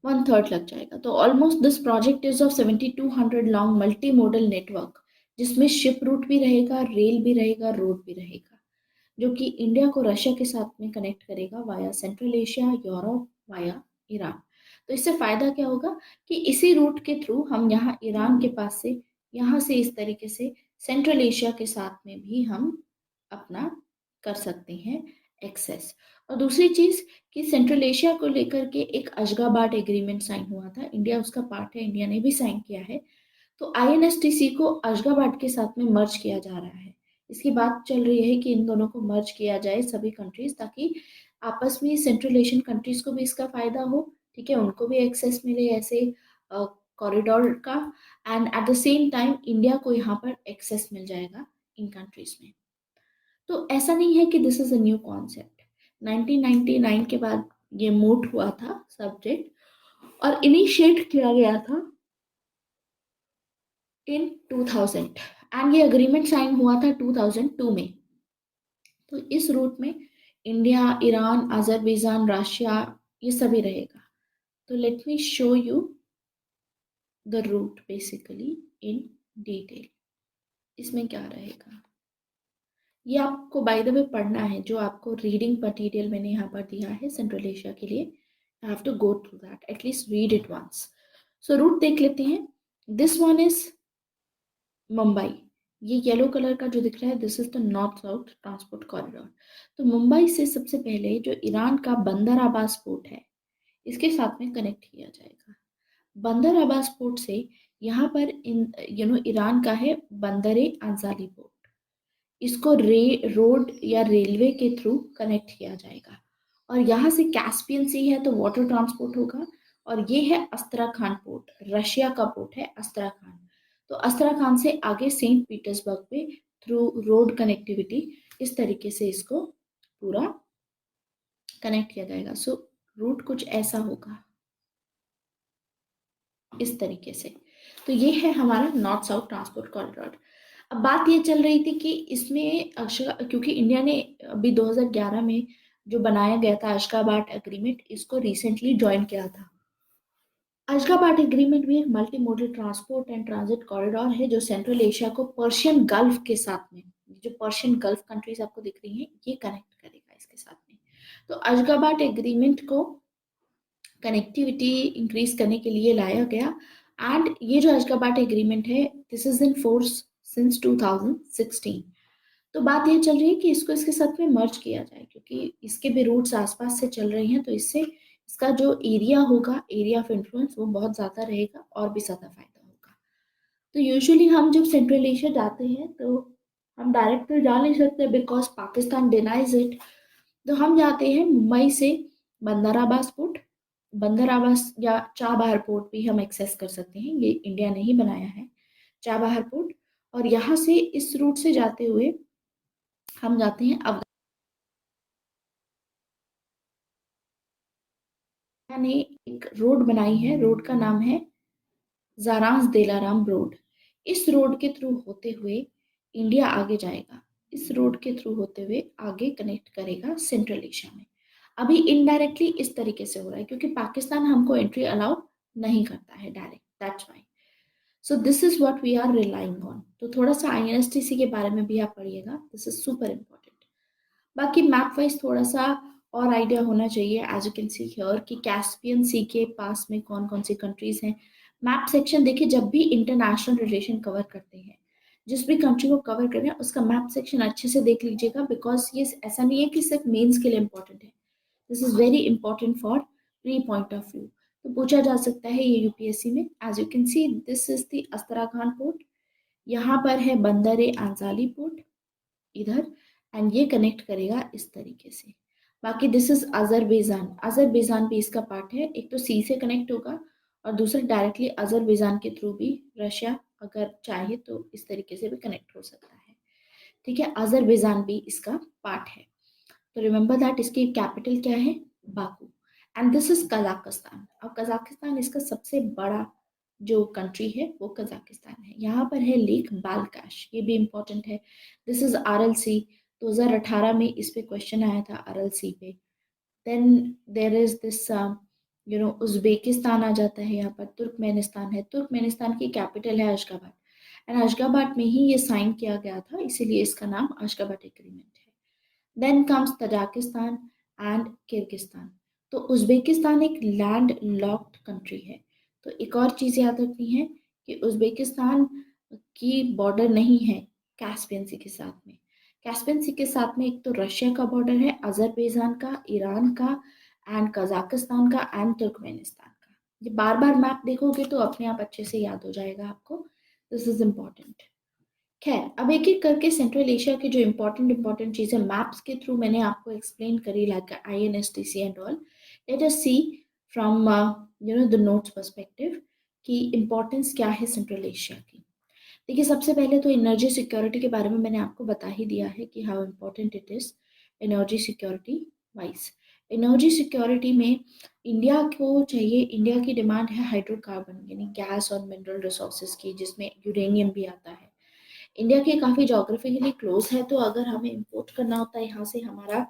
1/3 लग जाएगा। तो almost this project is of 7,200 long multi modal network जिसमें शिप रूट भी रहेगा, रेल भी रहेगा, रोड भी रहेगा, जो कि इंडिया को रशिया के साथ में कनेक्ट करेगा via central Asia, Europe, via Iran. तो इससे फायदा क्या होगा कि इसी रूट के थ्रू हम यहाँ ईरान के पास से, यहाँ से इस तरीके से सेंट्रल एशिया के साथ में भी हम अपना कर सकते हैं एक्सेस। और दूसरी चीज कि सेंट्रल एशिया को लेकर के एक अशगाबाट एग्रीमेंट साइन हुआ था, इंडिया उसका पार्ट है, इंडिया ने भी साइन किया है। तो आईएनएसटीसी को अशगाबाट के साथ में मर्ज किया जा रहा है। इसकी बात चल रही है कि इन दोनों को मर्ज किया जाए सभी कंट्रीज, ताकि आपस में सेंट्रल एशियन कंट्रीज को भी इसका फायदा हो, ठीक है, उनको भी एक्सेस मिले ऐसे कॉरिडोर का, and at the same time India को यहाँ पर एक्सेस मिल जाएगा इन कंट्रीज में। तो ऐसा नहीं है कि this is a new concept. 1999 के बाद ये मूट हुआ था सब्जेक्ट, और इनिशिएट किया गया था इन 2000, एंड ये अग्रीमेंट साइन हुआ था 2002 में। तो इस रूट में इंडिया, ईरान, अजरबैजान, रशिया, ये सभी रहेगा। तो let me show you the route basically in detail. इसमें क्या रहेगा ये आपको बाय द वे पढ़ना है, जो आपको रीडिंग मटेरियल मैंने यहाँ पर दिया है सेंट्रल एशिया के लिए। I have to go through that, at least read it once. So route देख लेते हैं। This one is Mumbai. ये येलो कलर का जो दिख रहा है, this is the North south transport Corridor. तो मुंबई से सबसे पहले जो ईरान का बंदर अब्बास पोर्ट है, इसके साथ में कनेक्ट किया जाएगा। बंदर अब्बास पोर्ट से यहाँ पर इन ईरान का है बंदर अंजाली पोर्ट, इसको रोड या रेलवे के थ्रू कनेक्ट किया जाएगा। और यहाँ से कैस्पियन सी है तो वाटर ट्रांसपोर्ट होगा। और ये है अस्त्राखान पोर्ट, रशिया का पोर्ट है अस्त्राखान। तो अस्त्राखान से आगे सेंट पीटर्सबर्ग पे थ्रू रोड कनेक्टिविटी, इस तरीके से इसको पूरा कनेक्ट किया जाएगा। सो रूट कुछ ऐसा होगा इस तरीके से। तो ये है हमारा नॉर्थ साउथ ट्रांसपोर्ट कॉरिडोर। अब बात ये चल रही थी कि इसमें क्योंकि इंडिया ने अभी 2011 में जो बनाया गया था अशगाबाट एग्रीमेंट, इसको रिसेंटली ज्वाइन किया था। अशगाबाट एग्रीमेंट भी एक multi modal transport and transit corridor है, जो सेंट्रल एशिया को पर्शियन गल्फ के साथ में, जो पर्शियन गल्फ कंट्रीज आपको दिख रही हैं, ये कनेक्ट करेगा इसके साथ में। तो अशगाबाट एग्रीमेंट को कनेक्टिविटी इंक्रीज करने के लिए लाया गया। एंड ये जो अशगाबाट एग्रीमेंट है, this is in force since 2016। तो बात ये चल रही है कि इसको इसके साथ में मर्ज किया जाए, क्योंकि इसके भी रूट्स आसपास से चल रही हैं, तो इससे इसका जो एरिया होगा, एरिया ऑफ इन्फ्लुएंस, वो बहुत ज़्यादा रहेगा और भी ज़्यादा फायदा होगा। तो यूजुअली हम जब सेंट्रल एशिया जाते हैं तो हम डायरेक्ट तो जा नहीं सकते, बिकॉज पाकिस्तान डिनाइज इट। तो हम जाते हैं मुंबई से बंदर अब्बास पोर्ट, बंदर अब्बास या चाबहार पोर्ट भी हम एक्सेस कर सकते हैं, ये इंडिया ने ही बनाया है, चाबहार पोर्ट। और यहाँ से इस रूट से जाते हुए हम जाते हैं अफगानिस्तान ने एक रोड बनाई है, रोड का नाम है जारांस देलाराम रोड। इस रोड के थ्रू होते हुए इंडिया आगे जाएगा, इस रोड के थ्रू होते हुए आगे कनेक्ट करेगा सेंट्रल एशिया में। अभी इनडायरेक्टली इस तरीके से हो रहा है, क्योंकि पाकिस्तान हमको एंट्री अलाउ नहीं करता है direct, that's why. So this is what we are relying on. तो थोड़ा सा आईएनएसटीसी के बारे में भी आप पढ़िएगा, दिस इज सुपर इंपॉर्टेंट। बाकी मैप वाइज थोड़ा सा और आइडिया होना चाहिए, as you can see here कि कैस्पियन सी के पास में कौन कौन सी कंट्रीज हैं। मैप सेक्शन देखिए, जब भी इंटरनेशनल रिलेशन कवर करते हैं, जिस भी कंट्री को कवर कर रहे हैं, उसका मैप सेक्शन अच्छे से देख लीजिएगा, बिकॉज ये ऐसा नहीं है कि सिर्फ मेंस के लिए इंपॉर्टेंट है, this is very important for pre point of view. तो पूछा जा सकता है ये यूपीएससी में। As you can see this is the Astrakhan port, यहाँ पर है बंदर ए अंजाली पोर्ट इधर, एंड ये कनेक्ट करेगा इस तरीके से। बाकी दिस इज अजरबैजान, अजरबैजान भी इसका पार्ट है, एक तो सी से कनेक्ट होगा और दूसरा डायरेक्टली अजरबैजान के थ्रू भी रशिया अगर चाहे तो इस तरीके से भी कनेक्ट हो सकता है, ठीक है। अजरबैजान भी इसका पार्ट है। तो रिमेंबर दैट इसकी कैपिटल क्या है, Baku. And this is Kazakhstan. अब कजाकिस्तान इसका सबसे बड़ा जो कंट्री है वो कजाकिस्तान है। यहाँ पर है लेक बालकाश, ये भी इंपॉर्टेंट है। दिस इज आरएल सी, 2018 में इस पे क्वेश्चन आया था आरएल सी पे। Then there is this Uzbekistan आ जाता है, यहाँ पर तुर्कमेनिस्तान है, तुर्कमेनिस्तान की कैपिटल है अशगाबाद। एंड अशगाबाद में ही ये साइन किया गया था, इसीलिए इसका नाम अशगाबाद एग्रीमेंट है। Then comes Tajikistan and Kyrgyzstan. तो उज्बेकिस्तान एक लैंड लॉक्ड कंट्री है। तो एक और चीज़ याद रखनी है कि उज्बेकिस्तान की बॉर्डर नहीं है कैस्पियन सी के साथ में। कैस्पियन सी के साथ में एक तो रशिया का बॉर्डर है, अजरबैजान का, ईरान का एंड कजाकिस्तान का एंड तुर्कमेनिस्तान का। ये बार बार मैप देखोगे तो अपने आप अच्छे से याद हो जाएगा आपको। This is important. खैर, अब एक एक करके सेंट्रल एशिया की जो इम्पोर्टेंट इम्पोर्टेंट चीज़ें मैप्स के थ्रू मैंने आपको एक्सप्लेन करी, like INSTC and all. Let us see from the notes perspective कि इम्पोर्टेंस क्या है सेंट्रल एशिया की। देखिए, सबसे पहले तो एनर्जी सिक्योरिटी के बारे में मैंने आपको बता ही दिया है कि how important it is energy security wise. Energy security में इंडिया को चाहिए, इंडिया की डिमांड है हाइड्रोकार्बन यानी गैस और मिनरल रिसोर्सेज की, जिसमें यूरेनियम भी आता है। इंडिया के काफ़ी जोग्राफिकली क्लोज है, तो अगर हमें इंपोर्ट करना होता है यहाँ से हमारा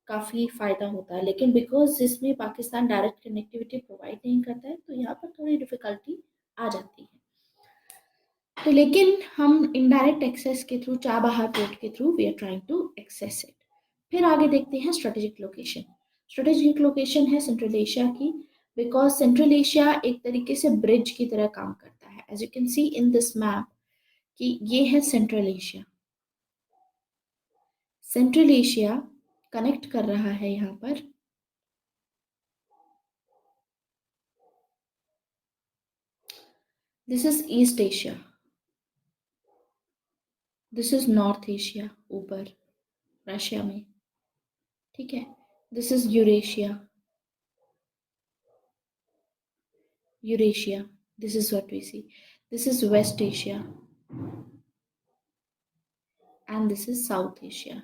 काफ़ी फ़ायदा होता है। लेकिन बिकॉज इसमें पाकिस्तान डायरेक्ट कनेक्टिविटी प्रोवाइड नहीं करता है, तो यहाँ पर थोड़ी डिफिकल्टी आ जाती है। तो लेकिन हम इनडायरेक्ट एक्सेस के थ्रू, चाबहार पोर्ट के through, we are trying to access it. फिर आगे देखते हैं स्ट्रेटेजिक लोकेशन। स्ट्रेटेजिक लोकेशन है सेंट्रल एशिया की, बिकॉज सेंट्रल एशिया एक तरीके से ब्रिज की तरह काम करता है। As you can see in this map कि ये है central Asia. Central Asia connect कर रहा है यहाँ पर this is East Asia, this is North Asia ऊपर रशिया में, ठीक है। This is Eurasia, Eurasia, this is what we see. This is West Asia and this is South Asia.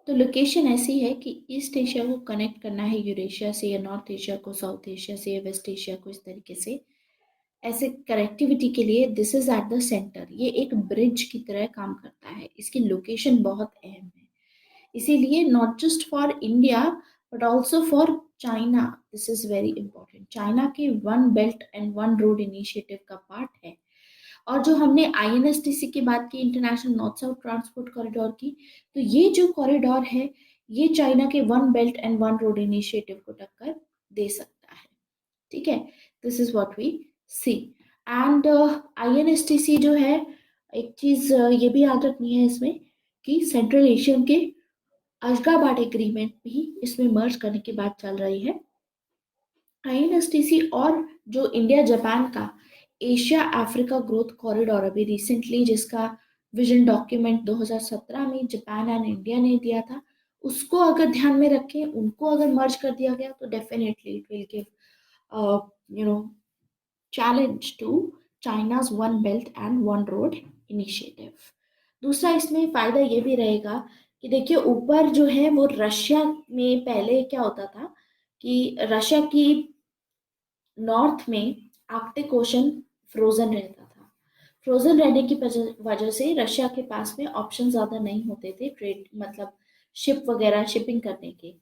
तो लोकेशन ऐसी है कि ईस्ट एशिया को कनेक्ट करना है यूरेशिया से, या नॉर्थ एशिया को साउथ एशिया से, या वेस्ट एशिया को, इस तरीके से ऐसे कनेक्टिविटी के लिए this is at the centre. ये एक ब्रिज की तरह काम करता है, इसकी लोकेशन बहुत अहम है। इसीलिए not just for India but also for China this is very important. China के one belt and one road initiative का पार्ट है। और जो हमने INSTC की बात की, international north south transport corridor की, तो ये जो कॉरिडोर है ये चाइना के one belt and one road initiative को टक्कर दे सकता है, ठीक है। This is what we see. And INSTC जो है, एक चीज ये भी याद रखनी है इसमें कि सेंट्रल एशियन के अशगाबाद एग्रीमेंट भी इसमें मर्ज करने की बात चल रही है। INSTC और जो इंडिया जापान का एशिया अफ्रीका ग्रोथ कॉरिडोर अभी रिसेंटली जिसका विजन डॉक्यूमेंट 2017 में जापान एंड इंडिया ने दिया था, उसको अगर ध्यान में रखें, उनको अगर मर्ज कर दिया गया तो definitely it will give you know challenge to China's One Belt and One Road initiative. दूसरा इसमें फायदा ये भी रहेगा कि देखिए, ऊपर जो है वो रशिया में पहले क्या होता था कि रशिया की नॉर्थ में आर्कटिक ओशन फ्रोजन रहता था। फ्रोजन रहने की वजह से रशिया के पास में ऑप्शन ज़्यादा नहीं होते थे ट्रेड, मतलब शिप वगैरह शिपिंग करने के,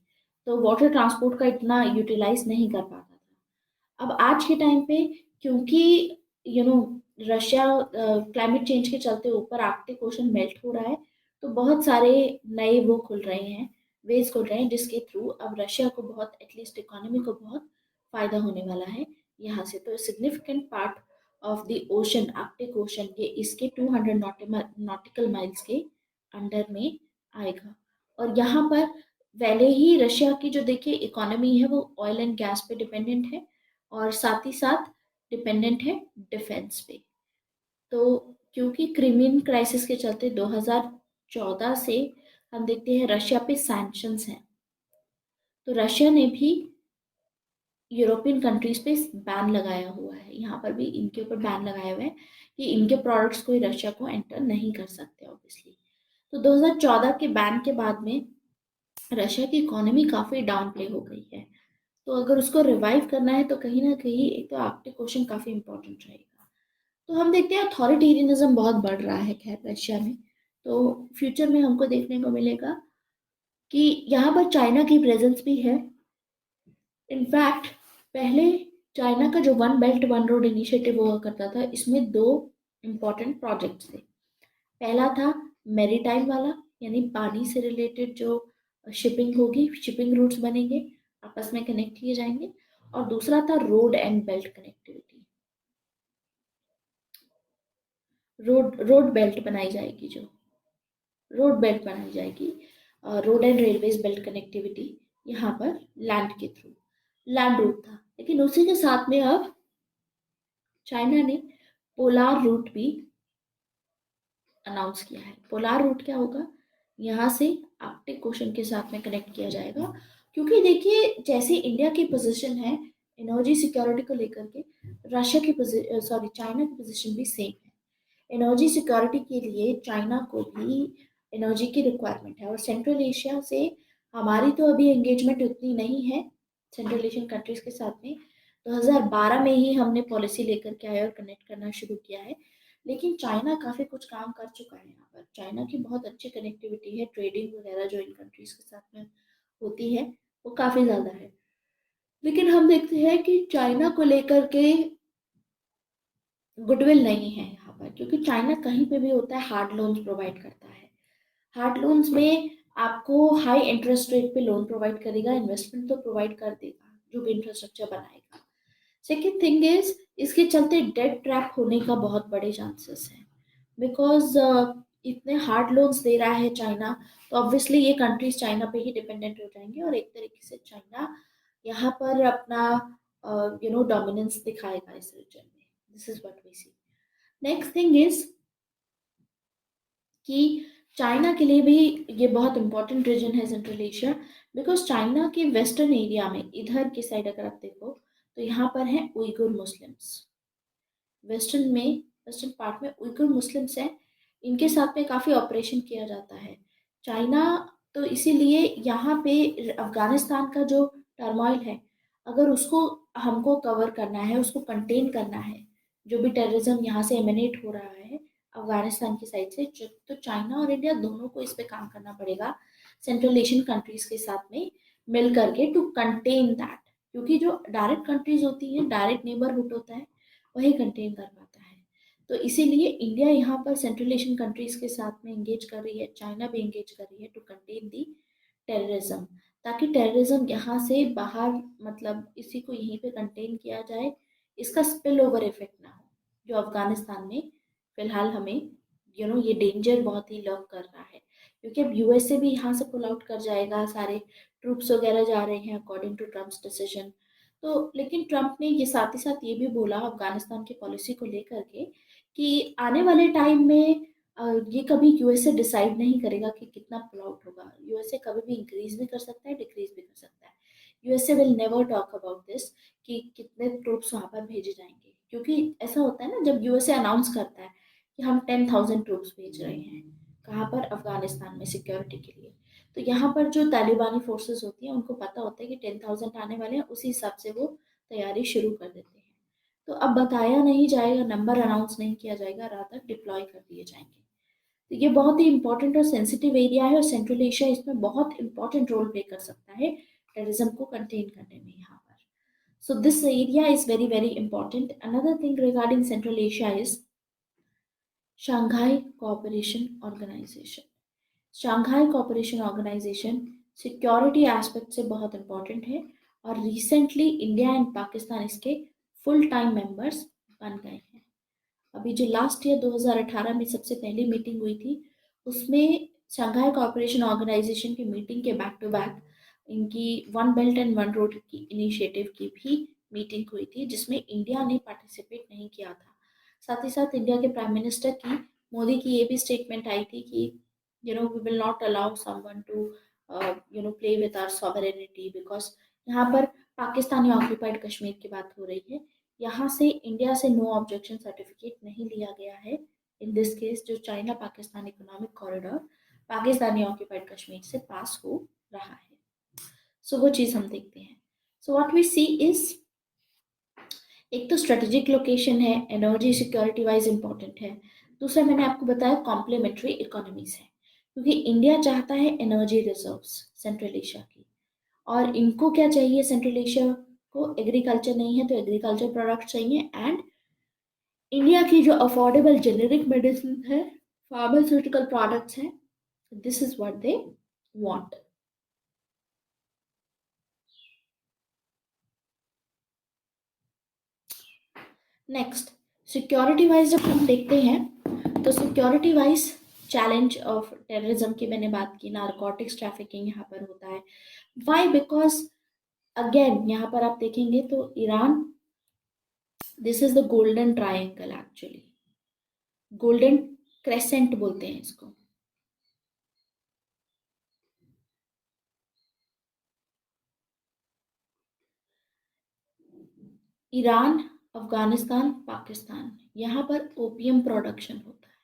तो वाटर ट्रांसपोर्ट का इतना यूटिलाइज नहीं कर पाता था। अब आज के टाइम पे, क्योंकि you know Russia climate change के चलते ऊपर आर्कटिक ओशन मेल्ट हो रहा है, तो बहुत सारे नए वो खुल रहे हैं, वेज खुल रहे हैं, जिसके थ्रू अब रशिया को बहुत, एटलीस्ट इकोनॉमी को बहुत फायदा होने वाला है यहाँ से। तो significant part of the ocean, Arctic ocean, ये इसके 200 नॉटिकल माइल्स के अंडर में आएगा। और यहाँ पर पहले ही रशिया की जो देखिए इकोनॉमी है वो ऑयल एंड गैस पे डिपेंडेंट है, और साथ ही साथ डिपेंडेंट है डिफेंस पे। तो क्योंकि क्रिमियन क्राइसिस के चलते 2014 से हम देखते हैं रशिया पे सैंक्शंस हैं, तो रशिया ने भी यूरोपियन कंट्रीज पे बैन लगाया हुआ है। यहाँ पर भी इनके ऊपर बैन लगाया हुआ है कि इनके प्रोडक्ट्स कोई रशिया को एंटर नहीं कर सकते ऑब्वियसली। तो 2014 के बैन के बाद में रशिया की इकोनॉमी काफ़ी डाउन प्ले हो गई है। तो अगर उसको रिवाइव करना है तो कहीं ना कहीं एक तो आर्कटिक ओशन काफ़ी इंपॉर्टेंट रहेगा। तो हम देखते हैं अथॉरिटेरियनिज्म बहुत बढ़ रहा है खैर रशिया में, तो फ्यूचर में हमको देखने को मिलेगा कि यहाँ पर चाइना की प्रेजेंस भी है। इनफैक्ट पहले चाइना का जो one belt one road initiative हुआ करता था, इसमें दो इम्पोर्टेंट प्रोजेक्ट्स थे। पहला था मैरीटाइम वाला, यानी पानी से रिलेटेड जो शिपिंग होगी, शिपिंग रूट्स बनेंगे, आपस में कनेक्ट किए जाएंगे। और दूसरा था road and belt connectivity, road belt बनाई जाएगी, जो रोड बेल्ट बनाई जाएगी, road and railways belt connectivity यहाँ पर लैंड के थ्रू, लैंड रूट था। लेकिन उसी के साथ में अब चाइना ने पोलार रूट भी अनाउंस किया है। पोलार रूट क्या होगा? यहाँ से आर्कटिक ओशन के साथ में कनेक्ट किया जाएगा। क्योंकि देखिए, जैसे इंडिया की पोजीशन है एनर्जी सिक्योरिटी को लेकर के, रशिया की सॉरी चाइना की पोजीशन भी सेम है। एनर्जी सिक्योरिटी के लिए चाइना को भी एनर्जी की रिक्वायरमेंट है, और सेंट्रल एशिया से हमारी तो अभी एंगेजमेंट उतनी नहीं है सेंट्रल एशियन कंट्रीज के साथ में। 2012 में ही हमने पॉलिसी लेकर के आए और कनेक्ट करना शुरू किया है। लेकिन चाइना काफ़ी कुछ काम कर चुका है यहाँ पर। चाइना की बहुत अच्छी कनेक्टिविटी है, ट्रेडिंग वगैरह जो इन कंट्रीज के साथ में होती है वो काफ़ी ज़्यादा है। लेकिन हम देखते हैं कि चाइना को लेकर के गुडविल नहीं है यहाँ पर, क्योंकि चाइना कहीं पे भी होता है हार्ड लोन्स प्रोवाइड करता है। हार्ड लोन्स में आपको हाई इंटरेस्ट रेट पे लोन प्रोवाइड करेगा, इन्वेस्टमेंट तो प्रोवाइड कर देगा जो भी इंफ्रास्ट्रक्चर बनाएगा। सेकेंड थिंग इज, इसके चलते डेट ट्रैप होने का बहुत बड़े चांसेस हैं, बिकॉज इतने हार्ड लोन्स दे रहा है चाइना, तो ऑब्वियसली ये कंट्रीज चाइना पे ही डिपेंडेंट हो जाएंगे, और एक तरीके से चाइना यहाँ पर अपना डोमिनेंस दिखाएगा इस रीजन में। This is what we see. Next thing is कि चाइना के लिए भी ये बहुत इंपॉर्टेंट रीजन है सेंट्रल एशिया, बिकॉज चाइना के वेस्टर्न एरिया में इधर की साइड अगर आप देखो तो यहाँ पर हैं उइगुर मुस्लिम्स। वेस्टर्न पार्ट में उइगुर मुस्लिम्स हैं, इनके साथ में काफ़ी ऑपरेशन किया जाता है चाइना। तो इसीलिए यहाँ पे अफगानिस्तान का जो टर्मोइल है, अगर उसको हमको कवर करना है, उसको कंटेन करना है, जो भी टेररिज्म यहाँ से एमिनेट हो रहा है अफगानिस्तान की साइड से, तो चाइना और इंडिया दोनों को इस पे काम करना पड़ेगा सेंट्रल एशियन कंट्रीज के साथ में मिल करके, टू कंटेन दैट। क्योंकि जो डायरेक्ट कंट्रीज होती हैं, डायरेक्ट नेबरहुड होता है, वही कंटेन कर पाता है। तो इसीलिए इंडिया यहाँ पर सेंट्रल एशियन कंट्रीज के साथ में इंगेज कर रही है, चाइना भी इंगेज कर रही है टू कंटेन दी टेररिज्म, ताकि टेररिज्म यहाँ से बाहर, मतलब इसी को यहीं पे कंटेन किया जाए, इसका स्पिल ओवर इफेक्ट ना हो, जो अफगानिस्तान में फिलहाल हमें ये डेंजर बहुत ही लर्क कर रहा है। क्योंकि अब यूएसए भी यहाँ से पुल आउट कर जाएगा, सारे ट्रूप्स वगैरह जा रहे हैं अकॉर्डिंग टू ट्रम्प्स डिसीजन। तो लेकिन ट्रम्प ने ये साथ ही साथ ये भी बोला अफगानिस्तान की पॉलिसी को लेकर के कि आने वाले टाइम में ये कभी यूएसए डिसाइड नहीं करेगा कि कितना पुल आउट होगा। यूएसए कभी भी इंक्रीज भी कर सकता है, डिक्रीज भी कर सकता है। USA will never talk about this कि कितने ट्रूप्स वहां पर भेजे जाएंगे, क्योंकि ऐसा होता है ना, जब यूएसए अनाउंस करता है कि हम 10,000 ट्रूप्स भेज रहे हैं कहाँ पर, अफगानिस्तान में सिक्योरिटी के लिए, तो यहाँ पर जो तालिबानी फोर्सेस होती हैं उनको पता होता है कि 10,000 आने वाले हैं, उसी हिसाब से वो तैयारी शुरू कर देते हैं। तो अब बताया नहीं जाएगा, नंबर अनाउंस नहीं किया जाएगा, रादर डिप्लॉय कर दिए जाएंगे। तो ये बहुत ही इंपॉर्टेंट और सेंसिटिव एरिया है, और सेंट्रल एशिया इसमें बहुत इंपॉर्टेंट रोल प्ले कर सकता है टेररिज्म को कंटेन करने में यहाँ पर। So this area is very, very important. Another thing regarding Central Asia is Shanghai Cooperation Organization. Shanghai Cooperation Organization security aspect से बहुत इंपॉर्टेंट है, और रिसेंटली इंडिया एंड पाकिस्तान इसके फुल टाइम मेंबर्स बन गए हैं। अभी जो लास्ट ईयर 2018 में सबसे पहली मीटिंग हुई थी, उसमें शंघाई कॉपरेशन ऑर्गेनाइजेशन की मीटिंग के बैक टू बैक इनकी one belt and one road की इनिशिएटिव की भी मीटिंग हुई थी, जिसमें इंडिया ने पार्टिसिपेट नहीं किया था। साथ ही साथ इंडिया के प्राइम मिनिस्टर की, मोदी की ये भी स्टेटमेंट आई थी कि we will not allow someone to play with our sovereignty, because यहाँ पर पाकिस्तानी ऑक्यूपाइड कश्मीर की बात हो रही है। यहाँ से इंडिया से नो ऑब्जेक्शन सर्टिफिकेट नहीं लिया गया है इन दिस केस, जो China Pakistan economic corridor Pakistani occupied Kashmir से पास हो रहा है। सो वो चीज़ हम देखते हैं। So what we see is, एक तो स्ट्रेटेजिक लोकेशन है, एनर्जी सिक्योरिटी वाइज इंपॉर्टेंट है। दूसरा मैंने आपको बताया कॉम्प्लीमेंट्री इकोनॉमीज है, क्योंकि इंडिया चाहता है एनर्जी रिजर्व्स सेंट्रल एशिया की, और इनको क्या चाहिए सेंट्रल एशिया को एग्रीकल्चर नहीं है तो एग्रीकल्चर प्रोडक्ट चाहिए, एंड इंडिया की जो अफोर्डेबल जेनेरिक मेडिसिन है, फार्मास्यूटिकल प्रोडक्ट्स हैं, this is what they want. Next, security wise जब हम देखते हैं तो security wise challenge of terrorism की मैंने बात की, नारकोटिक्स ट्रैफिकिंग यहाँ पर होता है। वाई? बिकॉज अगेन यहाँ पर आप देखेंगे तो Iran, this is the golden triangle, actually golden crescent बोलते हैं इसको। ईरान, अफगानिस्तान, पाकिस्तान, यहाँ पर ओपियम प्रोडक्शन होता है,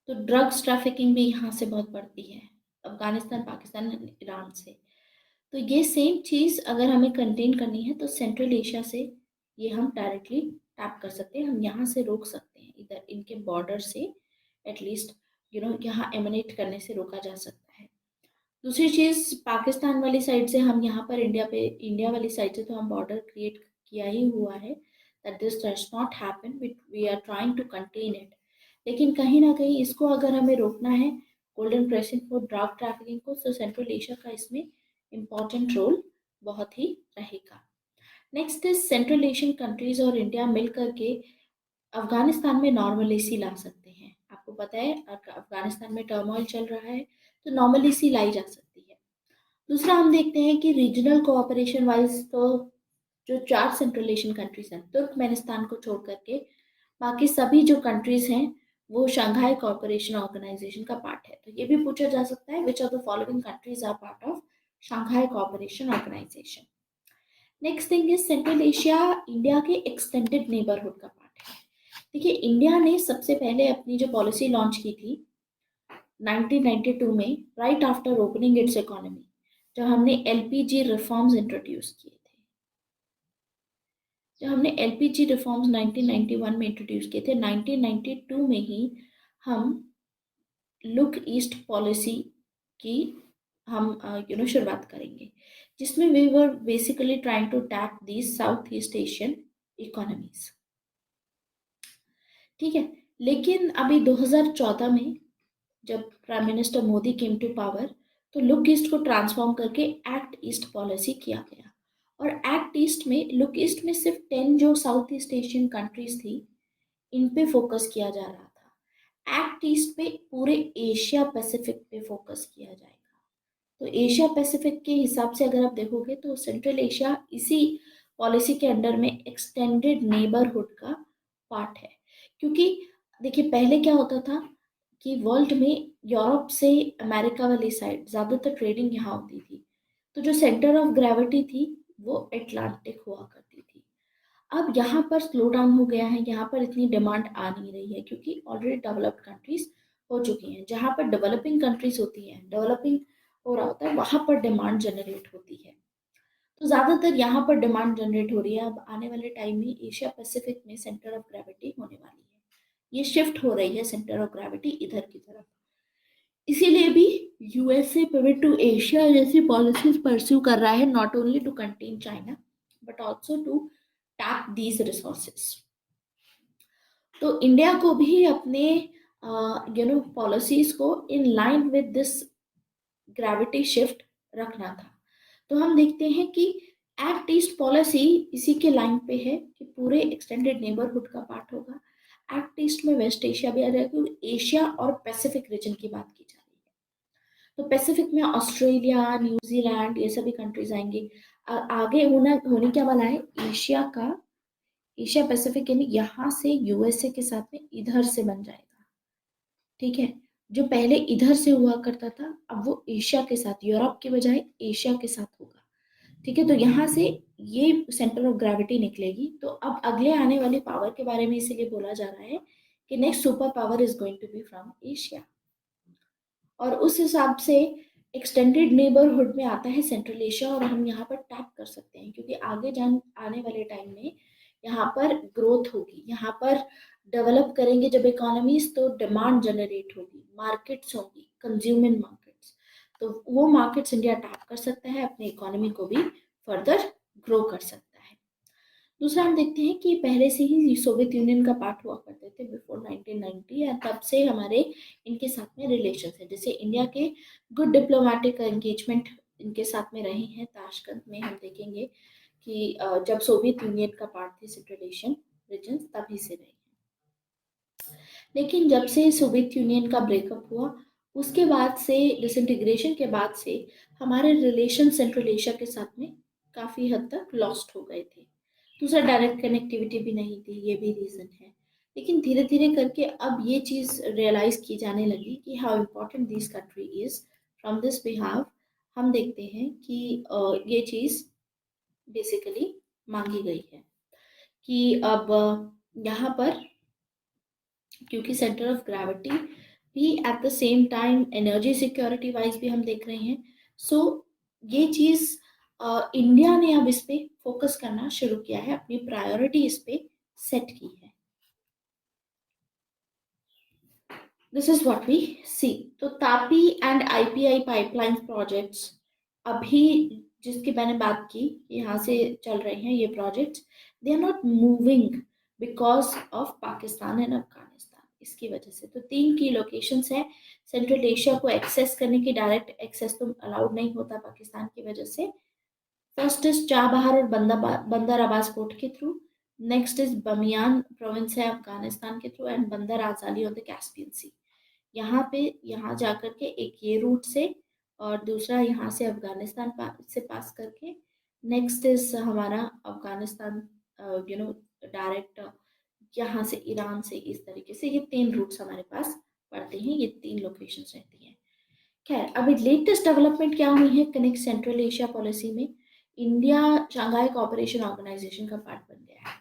तो ड्रग्स ट्रैफिकिंग भी यहाँ से बहुत बढ़ती है, अफगानिस्तान, पाकिस्तान, ईरान से। तो ये सेम चीज़ अगर हमें कंटेन करनी है तो सेंट्रल एशिया से ये हम डायरेक्टली टैप कर सकते हैं, हम यहाँ से रोक सकते हैं, इधर इनके बॉर्डर से एटलीस्ट यहाँ एमिनेट करने से रोका जा सकता है। दूसरी चीज़, पाकिस्तान वाली साइड से हम यहाँ पर इंडिया वाली साइड से तो हम बॉर्डर क्रिएट किया ही हुआ है, that this does not happen, we are trying to contain it. लेकिन कहीं ना कहीं इसको अगर हमें रोकना है, गोल्डन क्रेसेंट को, ड्रग ट्रैफिकिंग को, तो सेंट्रल एशिया का इसमें इम्पॉर्टेंट रोल बहुत ही रहेगा। Next is central Asian countries और इंडिया मिल करके अफगानिस्तान में नॉर्मलेसी ला सकते हैं। आपको पता है अफगानिस्तान में टर्मोइल चल रहा है, तो नॉर्मलेसी लाई जा सकती है। दूसरा हम देखते हैं कि रीजनल कोऑपरेशन वाइज तो जो 4 सेंट्रल एशियन कंट्रीज हैं, तुर्कमेनिस्तान को छोड़ करके बाकी सभी जो कंट्रीज हैं वो शंघाई कोऑपरेशन ऑर्गेनाइजेशन का पार्ट है। तो ये भी पूछा जा सकता है, which are the following countries are part of Shanghai Cooperation Organisation. Next thing is central Asia India के एक्सटेंडेड नेबरहुड का पार्ट है। देखिए, इंडिया ने सबसे पहले अपनी जो पॉलिसी लॉन्च की थी 1992 में, right after opening it's economy, जब हमने एलपीजी रिफॉर्म्स इंट्रोड्यूस किए थे, जब हमने एलपीजी रिफॉर्म्स 1991 में इंट्रोड्यूस किए थे, 1992 में ही हम लुक ईस्ट पॉलिसी की हम शुरुआत करेंगे, जिसमें we were basically trying to tap the South East Asian economies. ठीक है, लेकिन अभी 2014 में जब prime minister Modi came to power, तो लुक ईस्ट को ट्रांसफॉर्म करके एक्ट ईस्ट पॉलिसी किया गया, और एक्ट ईस्ट में, लुक ईस्ट में सिर्फ 10 जो साउथ ईस्ट एशियन कंट्रीज थी, इन पे फोकस किया जा रहा था। एक्ट ईस्ट पे पूरे एशिया पैसिफिक पे फोकस किया जाएगा। तो एशिया पैसिफिक के हिसाब से अगर आप देखोगे तो सेंट्रल एशिया इसी पॉलिसी के अंडर में एक्सटेंडेड नेबरहुड का पार्ट है। क्योंकि देखिए, पहले क्या होता था कि वर्ल्ड में यूरोप से अमेरिका वाली साइड ज़्यादातर ट्रेडिंग यहाँ होती थी, तो जो सेंटर ऑफ ग्रेविटी थी वो अटलांटिक हुआ करती थी। अब यहाँ पर स्लो डाउन हो गया है, यहाँ पर इतनी डिमांड आ नहीं रही है, क्योंकि ऑलरेडी डेवलप्ड कंट्रीज हो चुकी हैं। जहाँ पर डेवलपिंग कंट्रीज होती हैं, डेवलपिंग हो रहा होता है, वहाँ पर डिमांड जनरेट होती है। तो ज़्यादातर यहाँ पर डिमांड जनरेट हो रही है। अब आने वाले टाइम में एशिया पैसिफिक में सेंटर ऑफ ग्रेविटी होने वाली है, ये शिफ्ट हो रही है सेंटर ऑफ ग्रेविटी इधर की तरफ। इसीलिए भी यूएसए पिवट टू एशिया जैसी पॉलिसीज परस्यू कर रहा है, not only to contain China but also to tap these resources. तो इंडिया को भी अपने पॉलिसीज को in line with this gravity shift रखना था। तो हम देखते हैं कि एक्ट ईस्ट पॉलिसी इसी के लाइन पे है कि पूरे एक्सटेंडेड नेबरहुड का पार्ट होगा। एक्ट ईस्ट में वेस्ट एशिया भी आ जाएगा, क्योंकि एशिया और पैसिफिक रीजन की बात की जा रही है। तो पैसिफिक में ऑस्ट्रेलिया, न्यूजीलैंड, ये सभी कंट्रीज आएंगे। आगे होने क्या वाला है, एशिया का, एशिया पैसिफिक यानी यहाँ से यूएसए के साथ में इधर से बन जाएगा। ठीक है, जो पहले इधर से हुआ करता था, अब वो एशिया के साथ, यूरोप के बजाय एशिया के साथ होगा। ठीक है, तो यहाँ से ये सेंटर ऑफ ग्रेविटी निकलेगी। तो अब अगले आने वाली पावर के बारे में इसीलिए बोला जा रहा है कि next super power is going to be from Asia, और उस हिसाब से एक्सटेंडेड नेबरहुड में आता है सेंट्रल एशिया, और हम यहाँ पर टैप कर सकते हैं, क्योंकि आने वाले टाइम में यहाँ पर ग्रोथ होगी, यहाँ पर डेवलप करेंगे जब इकोनॉमीज, तो डिमांड जनरेट होगी, मार्केट्स होंगी, कंज्यूमिंग मार्केट्स, तो वो मार्केट्स इंडिया टैप कर सकता है अपनी इकोनॉमी को भी फर्दर ग्रो कर सकता है। दूसरा हम देखते हैं कि पहले से ही सोवियत यूनियन का पार्ट हुआ करते थे बिफोर 1990, और तब से हमारे इनके साथ में रिलेशन है। जैसे इंडिया के गुड डिप्लोमेटिक एंगेजमेंट इनके साथ में रहे हैं। ताशकंद में हम देखेंगे कि जब सोवियत यूनियन का पार्ट थे सेंट्रल एशियन रीजन, तभी से रहे। लेकिन जब से सोवियत यूनियन का ब्रेकअप हुआ, उसके बाद से डिसइंटीग्रेशन के बाद से हमारे रिलेशन सेंट्रल एशिया के साथ में काफ़ी हद तक लॉस्ट हो गए थे। दूसरा, डायरेक्ट कनेक्टिविटी भी नहीं थी, ये भी रीज़न है। लेकिन धीरे धीरे करके अब ये चीज़ रियलाइज की जाने लगी कि how important this country is. From this बिहाव हम देखते हैं कि ये चीज़ बेसिकली मांगी गई है कि अब यहाँ पर, क्योंकि सेंटर ऑफ ग्रेविटी भी eight the same time energy security wise भी हम देख रहे हैं। सो ये चीज़ इंडिया ने अब इस पे फोकस करना शुरू किया है, अपनी प्रायोरिटी इस पे सेट की है। दिस इज व्हाट वी सी। तो Tapi and IPI pipeline projects अभी जिसकी मैंने बात की, यहाँ से चल रहे हैं ये projects, they are not moving because of Pakistan and Afghanistan. इसकी वजह से तो तीन की लोकेशंस है सेंट्रल एशिया को एक्सेस करने की। डायरेक्ट एक्सेस तो अलाउड नहीं होता पाकिस्तान की वजह से। फर्स्ट इज चाबहार और बंदर अब्बास पोर्ट के through. Next is Bamiyan province है अफगानिस्तान के थ्रू, एंड बंदर आजाली ऑन द कैस्पियन सी। यहाँ पे, यहाँ जाकर के एक ये रूट से, और दूसरा यहाँ से अफगानिस्तान से पास करके, नेक्स्ट इज हमारा अफगानिस्तान डायरेक्ट यहाँ से ईरान से। इस तरीके से ये तीन रूट्स हमारे पास पड़ते हैं, ये तीन लोकेशंस रहती हैं। खैर, अभी लेटेस्ट डेवलपमेंट क्या हुई है कनेक्ट सेंट्रल एशिया पॉलिसी में। इंडिया शांघाई कोऑपरेशन ऑर्गेनाइजेशन का पार्ट बन गया है।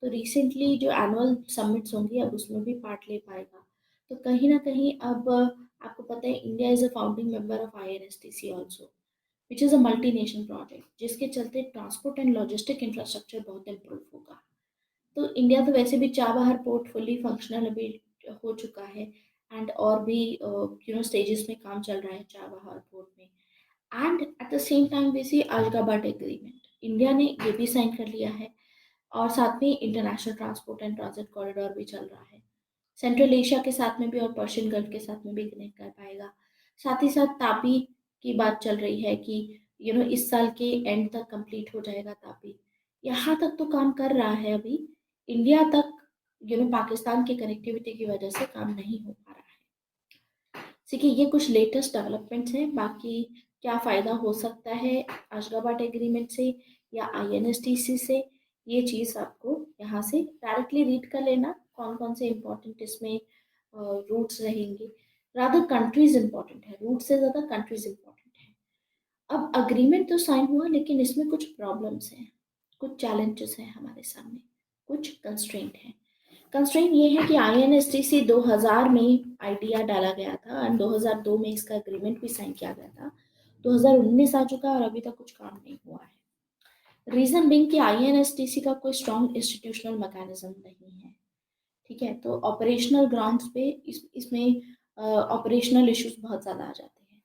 तो रिसेंटली जो एनुअल समिट्स होंगी अब उसमें भी पार्ट ले पाएगा। तो कहीं ना कहीं अब आपको पता है India is a founding member of INSTC also, which is a multi nation project, जिसके चलते ट्रांसपोर्ट एंड लॉजिस्टिक इंफ्रास्ट्रक्चर बहुत इम्प्रूव होगा। तो इंडिया तो वैसे भी चाबहार पोर्ट फुली फंक्शनल अभी हो चुका है, एंड और भी स्टेजेस में काम चल रहा है चाबहार पोर्ट में। And at the same time we see Ashgabat agreement, India ने ये भी साइन कर लिया है, और साथ में international transport and transit corridor भी चल रहा है सेंट्रल एशिया के साथ में भी, और पर्शियन गल्फ के साथ में भी कनेक्ट कर पाएगा। साथ ही साथ तापी की बात चल रही है कि इस साल के एंड तक कंप्लीट हो जाएगा तापी। यहाँ तक तो काम कर रहा है अभी। इंडिया तक पाकिस्तान की कनेक्टिविटी की वजह से काम नहीं हो पा रहा है। देखिए, ये कुछ लेटेस्ट डेवलपमेंट्स हैं। बाकी क्या फ़ायदा हो सकता है अशगाबट एग्रीमेंट से या INSTC से, ये चीज़ आपको यहाँ से डायरेक्टली रीड कर लेना, कौन कौन से इम्पोर्टेंट इसमें रूट्स रहेंगे। रादर कंट्रीज इम्पोर्टेंट है, रूट से ज़्यादा कंट्रीज इम्पोर्टेंट है। अब अग्रीमेंट तो साइन हुआ, लेकिन इसमें कुछ प्रॉब्लम्स हैं, कुछ चैलेंजेस हैं हमारे सामने, कुछ कंस्ट्रेंट हैं। कंस्ट्रेंट ये है कि INSTC 2000 में आइडिया डाला गया था, और 2002 में इसका एग्रीमेंट भी साइन किया गया था। 2019 आ चुका है और अभी तक कुछ काम नहीं हुआ है। रीजन बिंग कि INSTC का कोई स्ट्रॉन्ग इंस्टीट्यूशनल मैकेनिज्म नहीं है। ठीक है, तो ऑपरेशनल ग्राउंड्स पे इसमें ऑपरेशनल इश्यूज बहुत ज़्यादा आ जाते हैं।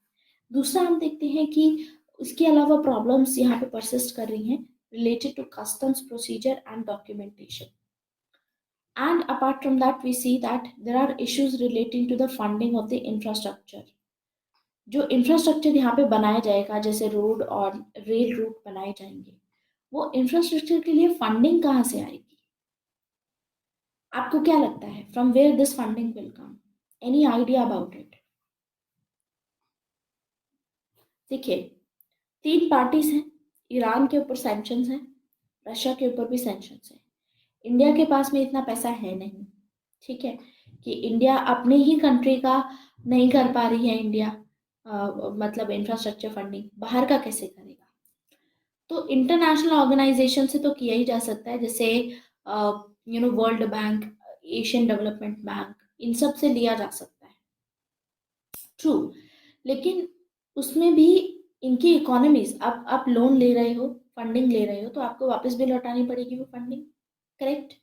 दूसरा हम देखते हैं कि उसके अलावा प्रॉब्लम्स यहाँ पे परसिस्ट कर रही हैं related to customs procedure and documentation. And apart from that, we see that there are issues relating to the funding of the infrastructure. जो इंफ्रास्ट्रक्चर यहाँ पे बनाया जाएगा, जैसे रोड और रेल रूट बनाए जाएंगे, वो इंफ्रास्ट्रक्चर के लिए फंडिंग कहाँ से आएगी? आपको क्या लगता है, from where this funding will come? Any idea about it? देखिए, तीन पार्टीज हैं। ईरान के ऊपर सैंक्शंस हैं, रशिया के ऊपर भी सैंक्शंस हैं। इंडिया के पास में इतना पैसा है नहीं, ठीक है, कि इंडिया अपने ही कंट्री का नहीं कर पा रही है। इंडिया मतलब इंफ्रास्ट्रक्चर फंडिंग बाहर का कैसे करेगा? तो इंटरनेशनल ऑर्गेनाइजेशन से तो किया ही जा सकता है, जैसे world bank, Asian development bank, इन सब से लिया जा सकता है, ट्रू। लेकिन उसमें भी इनकी इकोनॉमीज, आप लोन ले रहे हो, फंडिंग ले रहे हो, तो आपको वापस भी लौटानी पड़ेगी वो फंडिंग, करेक्ट?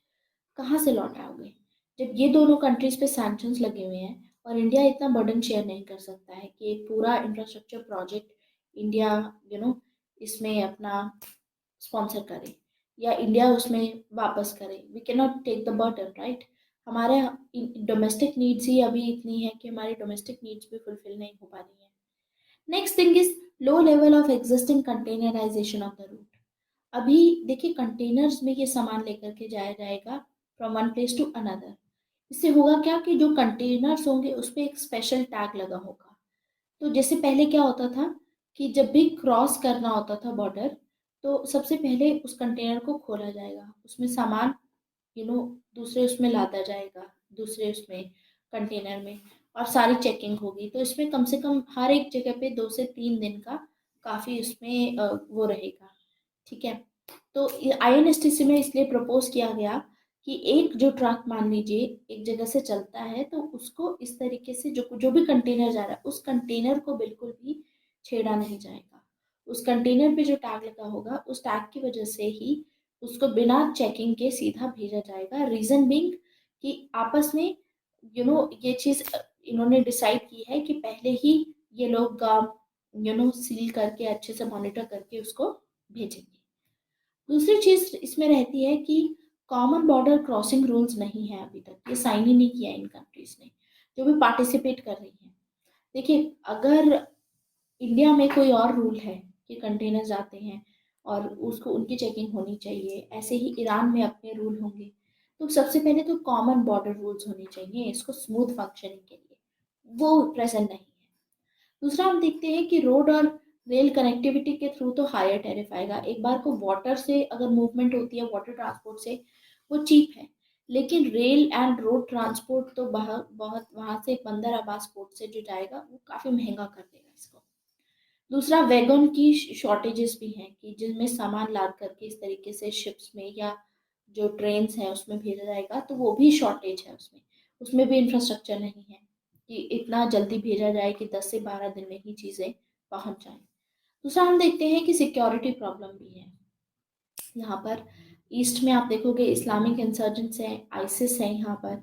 कहाँ से लौटाओगे जब ये दोनों कंट्रीज पे सैंक्शंस लगे हुए हैं, और इंडिया इतना बर्डन शेयर नहीं कर सकता है कि एक पूरा इंफ्रास्ट्रक्चर प्रोजेक्ट इंडिया इसमें अपना स्पॉन्सर करे या इंडिया उसमें वापस करे। We can not take the burden, right. हमारे डोमेस्टिक नीड्स ही अभी इतनी है कि हमारी डोमेस्टिक नीड्स भी फुलफिल नहीं हो पा रही है। Next thing is low level of existing containerisation of the route. अभी देखिए कंटेनर्स में ये सामान लेकर के जाया जाएगा from one place to another. इससे होगा क्या कि जो कंटेनर्स होंगे उस पर एक स्पेशल टैग लगा होगा। तो जैसे पहले क्या होता था कि जब भी क्रॉस करना होता था बॉर्डर, तो सबसे पहले उस कंटेनर को खोला जाएगा, उसमें सामान दूसरे उसमें लादा जाएगा, दूसरे उसमें कंटेनर में, और सारी चेकिंग होगी। तो इसमें कम से कम हर एक जगह पे 2 से 3 दिन का काफ़ी उसमें वो रहेगा। ठीक है। तो INSTC में इसलिए प्रपोज किया गया कि एक जो ट्रक मान लीजिए एक जगह से चलता है, तो उसको इस तरीके से जो जो भी कंटेनर जा रहा है उस कंटेनर को बिल्कुल भी छेड़ा नहीं जाएगा। उस कंटेनर पे जो टैग लगा होगा उस टैग की वजह से ही उसको बिना चेकिंग के सीधा भेजा जाएगा। रीजन बिंग कि आपस में ये चीज इन्होंने डिसाइड की है कि पहले ही ये लोग सील करके अच्छे से मॉनिटर करके उसको भेजेंगे। दूसरी चीज इसमें रहती है कि कॉमन बॉर्डर क्रॉसिंग रूल्स नहीं है अभी तक, ये साइन ही नहीं किया इन कंट्रीज ने जो भी पार्टिसिपेट कर रही हैं। देखिए अगर इंडिया में कोई और रूल है कि कंटेनर जाते हैं और उसको उनकी चेकिंग होनी चाहिए, ऐसे ही ईरान में अपने रूल होंगे, तो सबसे पहले तो कॉमन बॉर्डर रूल्स होने चाहिए इसको स्मूथ फंक्शनिंग के लिए, वो प्रेजेंट नहीं है। दूसरा हम देखते हैं कि रोड और रेल कनेक्टिविटी के थ्रू तो हायर टैरिफ आएगा। एक बार को वाटर से अगर मूवमेंट होती है वाटर ट्रांसपोर्ट से, वो चीप है। लेकिन रेल एंड रोड ट्रांसपोर्ट तो बहुत बहुत वहां से बंदर अब्बास पोर्ट से जो जाएगा वो काफी महंगा कर देगा इसको। दूसरा वैगन की शॉर्टेजेस भी हैं कि जिनमें सामान लाद करके इस तरीके से शिप्स में या जो ट्रेन्स हैं उसमें भेजा जाएगा, तो वो भी शॉर्टेज है उसमें। उसमें भी इंफ्रास्ट्रक्चर नहीं है कि इतना जल्दी भेजा जाए कि 10 से 12 दिन में ही चीज़ें पहुंच जाएं। दूसरा हम देखते हैं कि सिक्योरिटी प्रॉब्लम भी है यहाँ पर। ईस्ट में आप देखोगे इस्लामिक इंसर्जेंट्स हैं, आईसिस है यहाँ पर।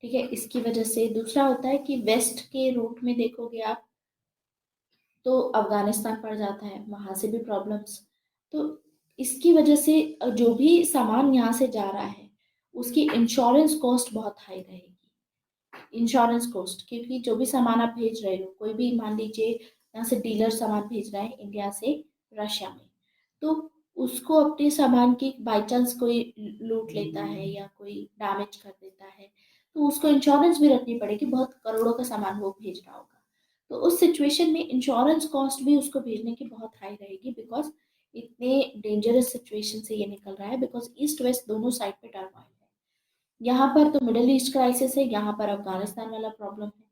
ठीक है, इसकी वजह से। दूसरा होता है कि वेस्ट के रूट में देखोगे आप तो अफगानिस्तान पड़ जाता है, वहां से भी प्रॉब्लम्स। तो इसकी वजह से जो भी सामान यहाँ से जा रहा है उसकी इंश्योरेंस कॉस्ट बहुत हाई रहेगी। इंश्योरेंस कॉस्ट, क्योंकि जो भी सामान आप भेज रहे हो, कोई भी मान लीजिए यहाँ से डीलर सामान भेज रहा है इंडिया से रशिया में, तो उसको अपने सामान की बाई चांस कोई लूट लेता है या कोई डैमेज कर देता है, तो उसको इंश्योरेंस भी रखनी पड़ेगी। बहुत करोड़ों का सामान वो भेज रहा होगा, तो उस सिचुएशन में इंश्योरेंस कॉस्ट भी उसको भेजने की बहुत हाई रहेगी, बिकॉज इतने डेंजरस सिचुएशन से ये निकल रहा है, बिकॉज ईस्ट वेस्ट दोनों साइड पे टर्मोइल है। यहाँ पर तो मिडिल ईस्ट क्राइसिस है, यहाँ पर अफगानिस्तान वाला प्रॉब्लम है।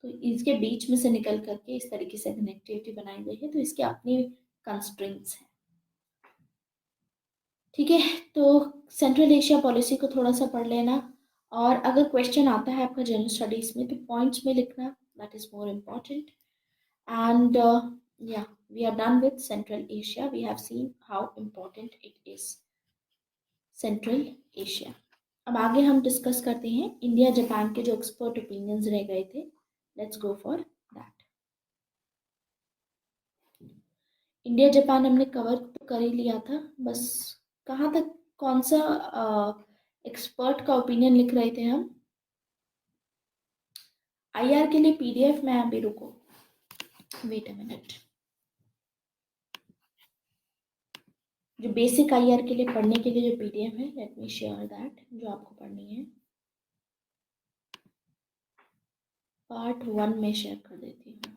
तो इसके बीच में से निकल करके इस तरीके से कनेक्टिविटी बनाई गई है, तो इसके अपनी कंस्ट्रेंट्स हैं। ठीक है, तो सेंट्रल एशिया पॉलिसी को थोड़ा सा पढ़ लेना, और अगर क्वेश्चन आता है आपका जनरल स्टडीज में तो पॉइंट्स में लिखना, that is more important. And yeah, we are done with Central Asia. We have seen how important it is, Central Asia. अब आगे हम डिस्कस करते हैं इंडिया जापान के जो एक्सपर्ट ओपिनियंस रह गए थे। Let's go for that. India Japan हमने कवर तो कर ही लिया था, बस कहाँ तक, कौन सा एक्सपर्ट का ओपिनियन लिख रहे थे हम। IR के लिए PDF में अभी रुको, वेट अ मिनट। जो बेसिक IR के लिए पढ़ने के लिए जो PDF है, लेट मी शेयर दैट, जो आपको पढ़नी है पार्ट 1 में शेयर कर देती हूँ।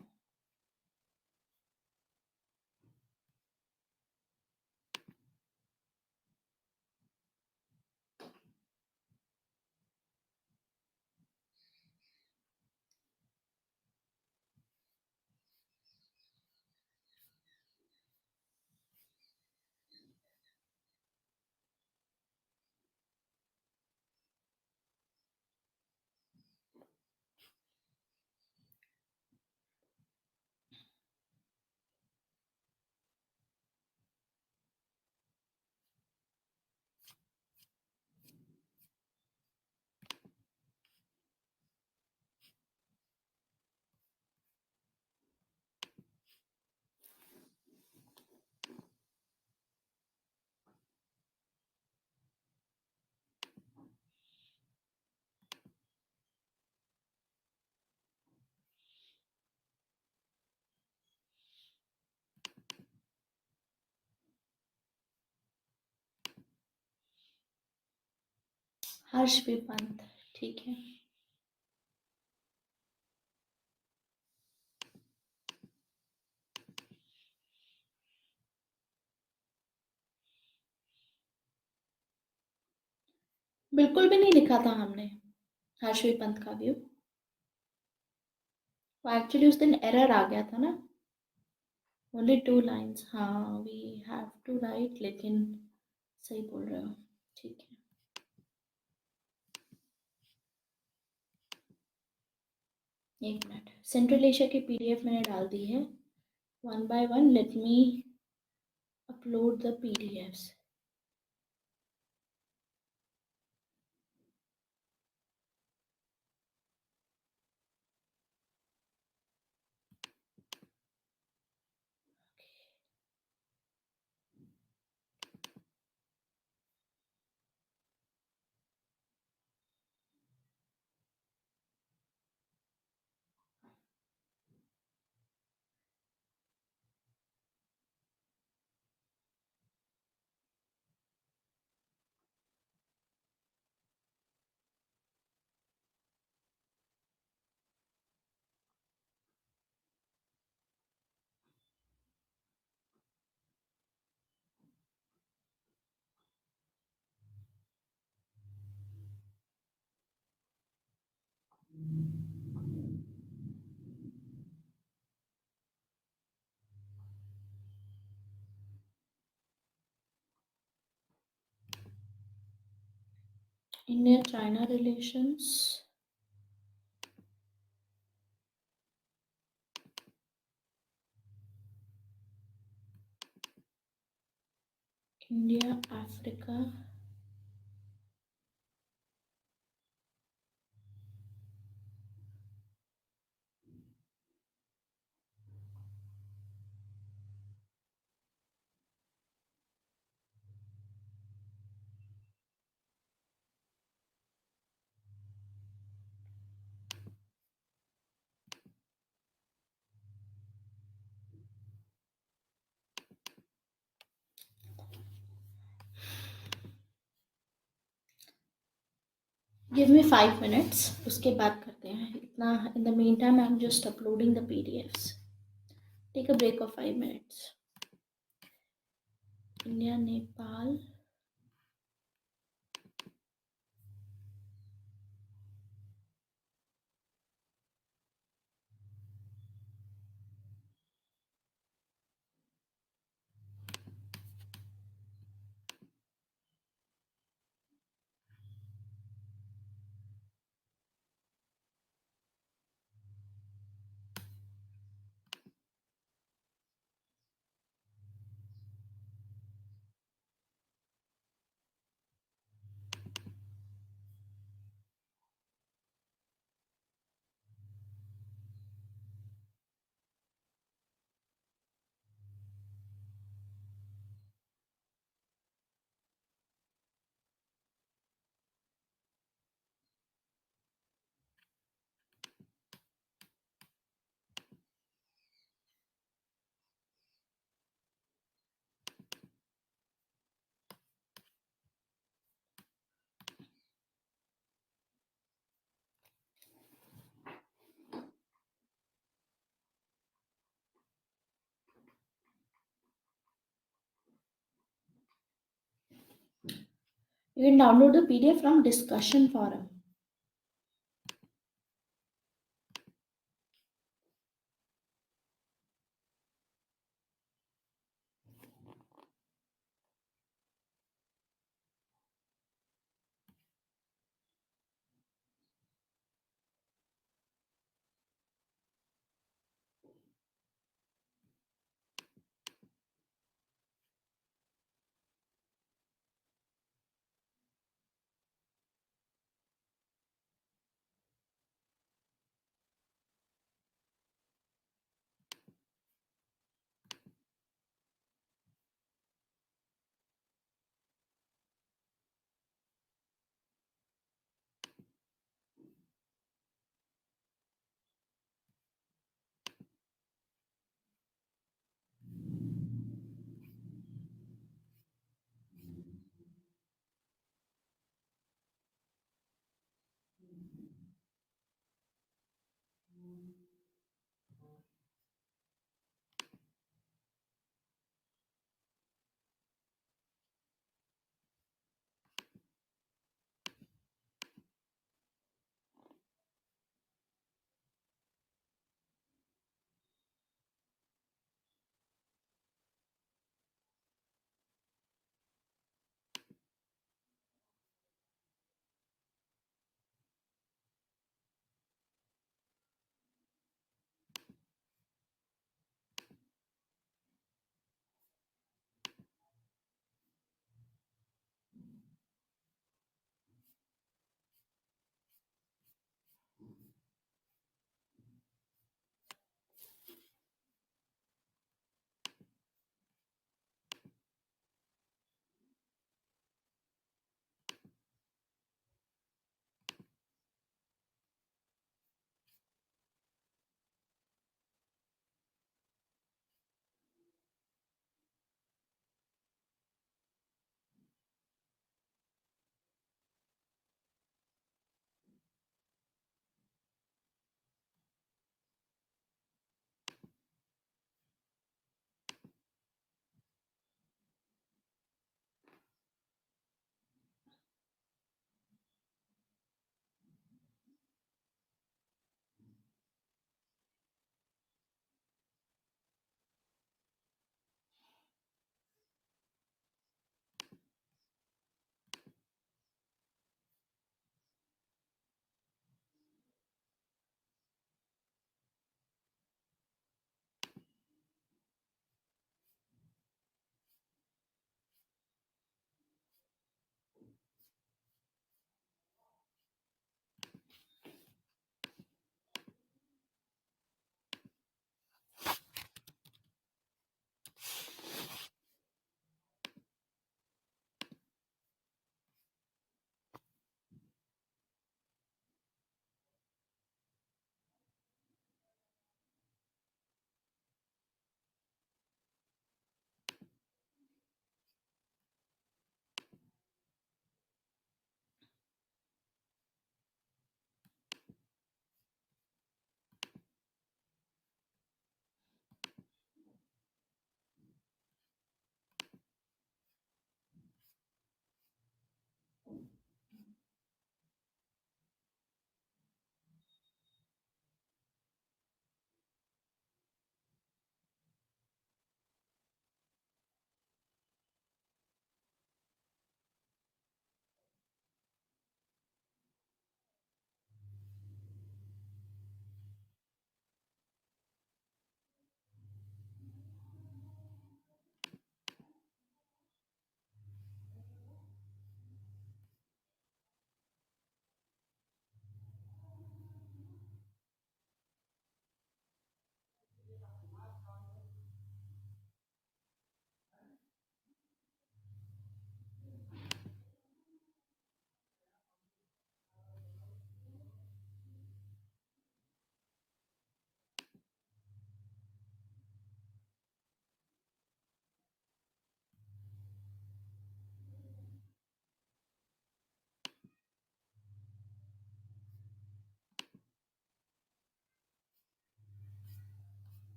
हर्षवी पंत, ठीक है। बिल्कुल भी नहीं लिखा था हमने हर्षवी पंत का व्यू। वो एक्चुअली उस दिन एरर आ गया था ना। ओनली 2 लाइन्स, हाँ वी हैव टू राइट, लेकिन सही बोल रहे हो, ठीक है। एक मिनट, सेंट्रल एशिया की पीडीएफ मैंने डाल दी है। One by one let me upload the PDFs. India China relations, India Africa, give me 5 minutes, उसके बाद करते हैं इतना। In the meantime I am just uploading the PDFs. Take a break of 5 minutes. India Nepal, you can download the PDF from discussion forum.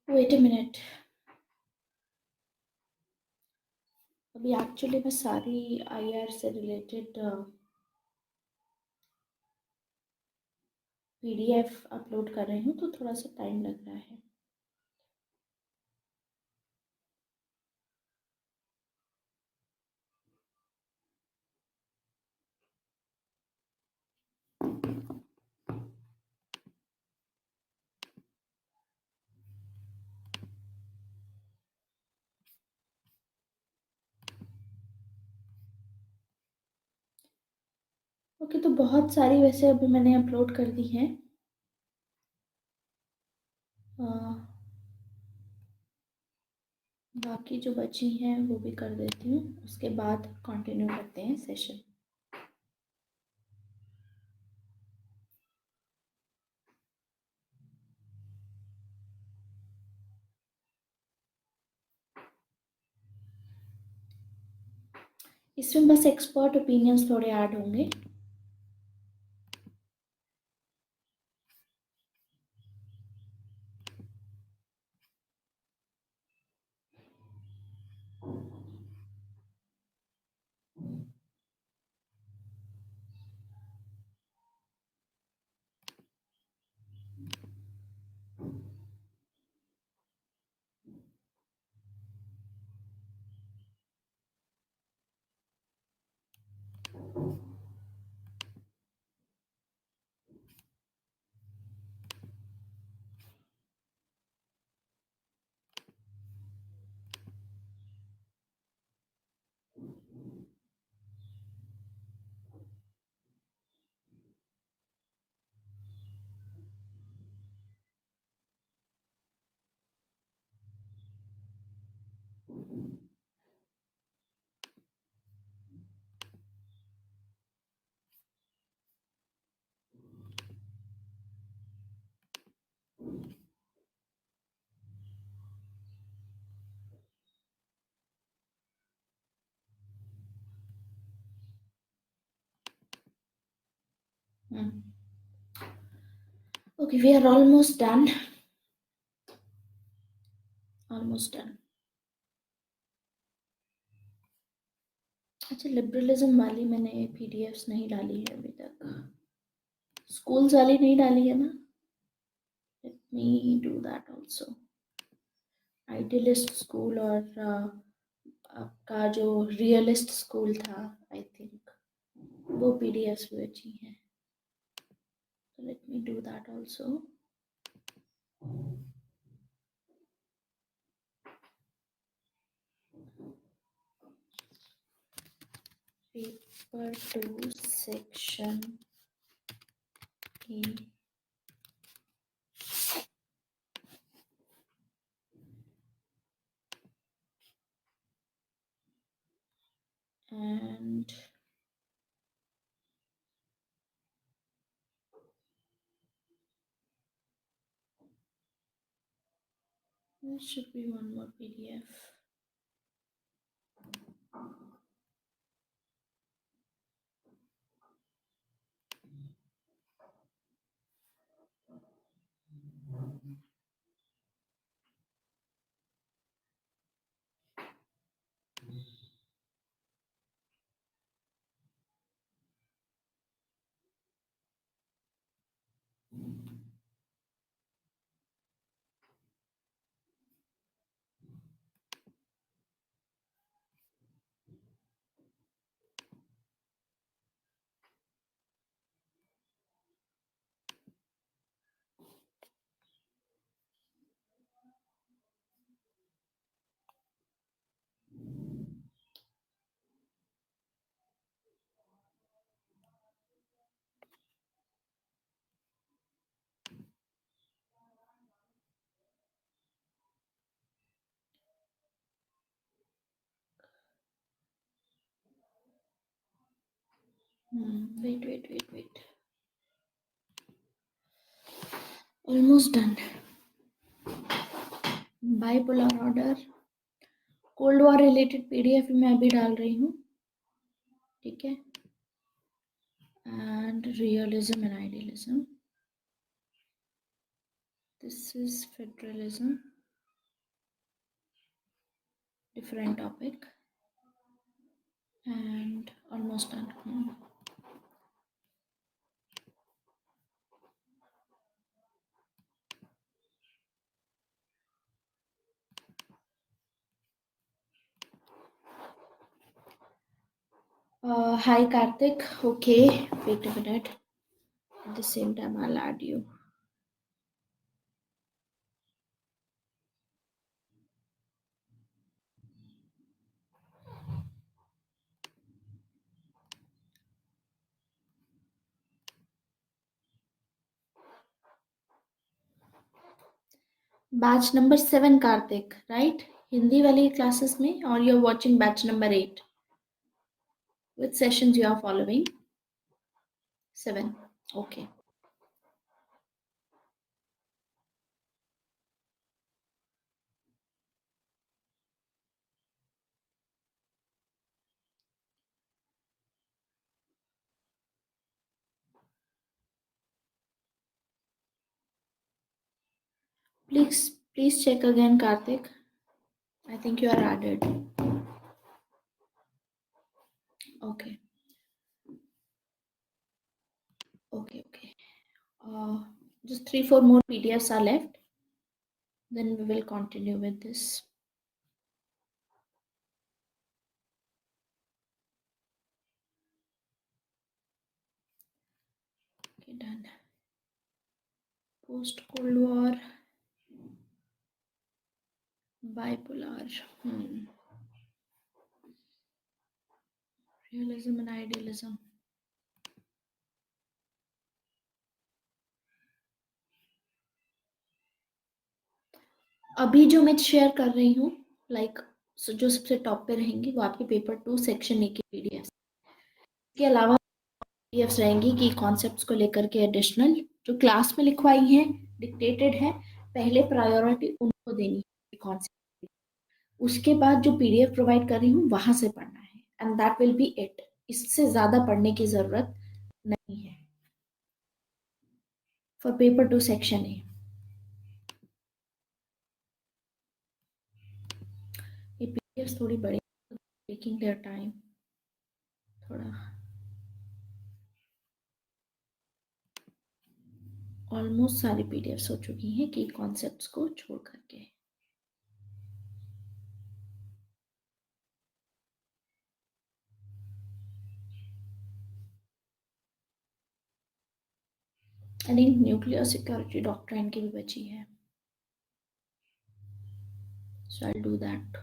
Wait a minute. अभी actually मैं सारी IR से related PDF upload कर रही हूँ, तो थोड़ा सा टाइम लग रहा है। ओके, तो बहुत सारी वैसे अभी मैंने अपलोड कर दी हैं। अ, बाकी जो बची हैं वो भी कर देती हूँ, उसके बाद कंटिन्यू करते हैं सेशन। इसमें बस एक्सपर्ट ओपिनियंस थोड़े ऐड होंगे। Okay, we are almost done. Almost done. अच्छा, लिबरलिज्म वाली मैंने पीडीएफ्स नहीं डाली है अभी तक। स्कूल्स वाली नहीं डाली है ना? Let me do that also. Idealist school और आपका जो रियलिस्ट स्कूल था, आई थिंक वो पीडीएफ्स भी अच्छी हैं। तो let me do that also. Paper 2 section A and there should be one more PDF. Wait. Almost done. Bipolar order, cold war related PDF मैं अभी डाल रही हूँ, ठीक है. And realism and idealism. This is federalism, different topic, and almost done. Hi Karthik. Okay, wait a minute. At the same time, I'll add you. Batch number 7, Karthik, right? Hindi wali classes में, or you're watching batch number 8? Which sessions you are following? 7. Okay. Please check again, Karthik. I think you are added. Okay. Okay. Just 3-4 more PDFs are left. Then we will continue with this. Okay, done. Post Cold War, bipolar, realism and idealism. अभी जो मैं share कर रही हूँ, like जो सबसे top पे रहेंगी वो आपके पेपर 2 सेक्शन ए की पीडीएफ. इसके अलावा पीडीएफ रहेंगी कि कॉन्सेप्ट्स को लेकर के एडिशनल जो क्लास में लिखवाई हैं, डिक्टेटेड है, पहले प्रायोरिटी उनको देनी है कॉन्सेप्ट. उसके बाद जो पीडीएफ प्रोवाइड कर रही हूँ वहां से पढ़ना है, and that will B it. इससे ज्यादा पढ़ने की जरूरत नहीं है फॉर पेपर 2 सेक्शन ए. ये पीडीएफ थोड़ी बड़ी, टेकिंग देयर टाइम थोड़ा. ऑलमोस्ट सारी पीडीएफ्स हो चुकी हैं की कॉन्सेप्ट्स को छोड़ करके. I think nuclear security doctrine की भी बची है, so I do that.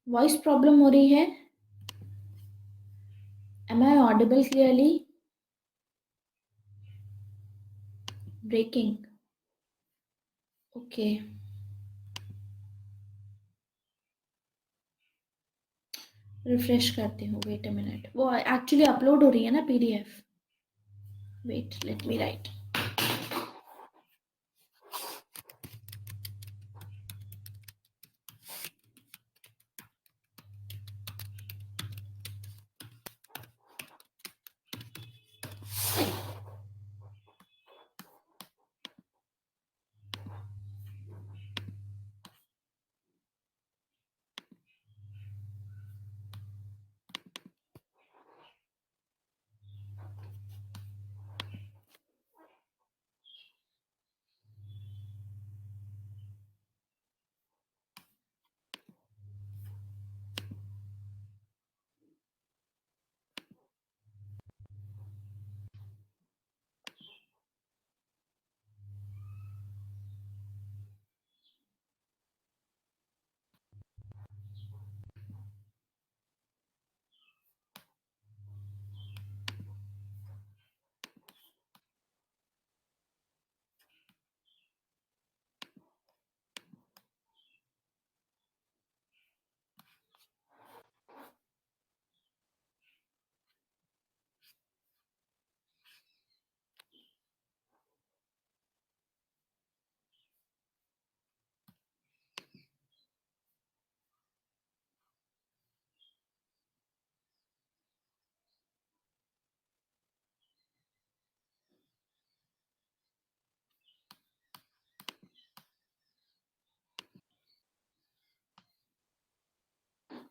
Voice problem हो रही है? Am I audible clearly? Breaking. Okay, refresh करती हूँ. Wait a minute. वो एक्चुअली अपलोड हो रही है ना PDF. Wait, let me write.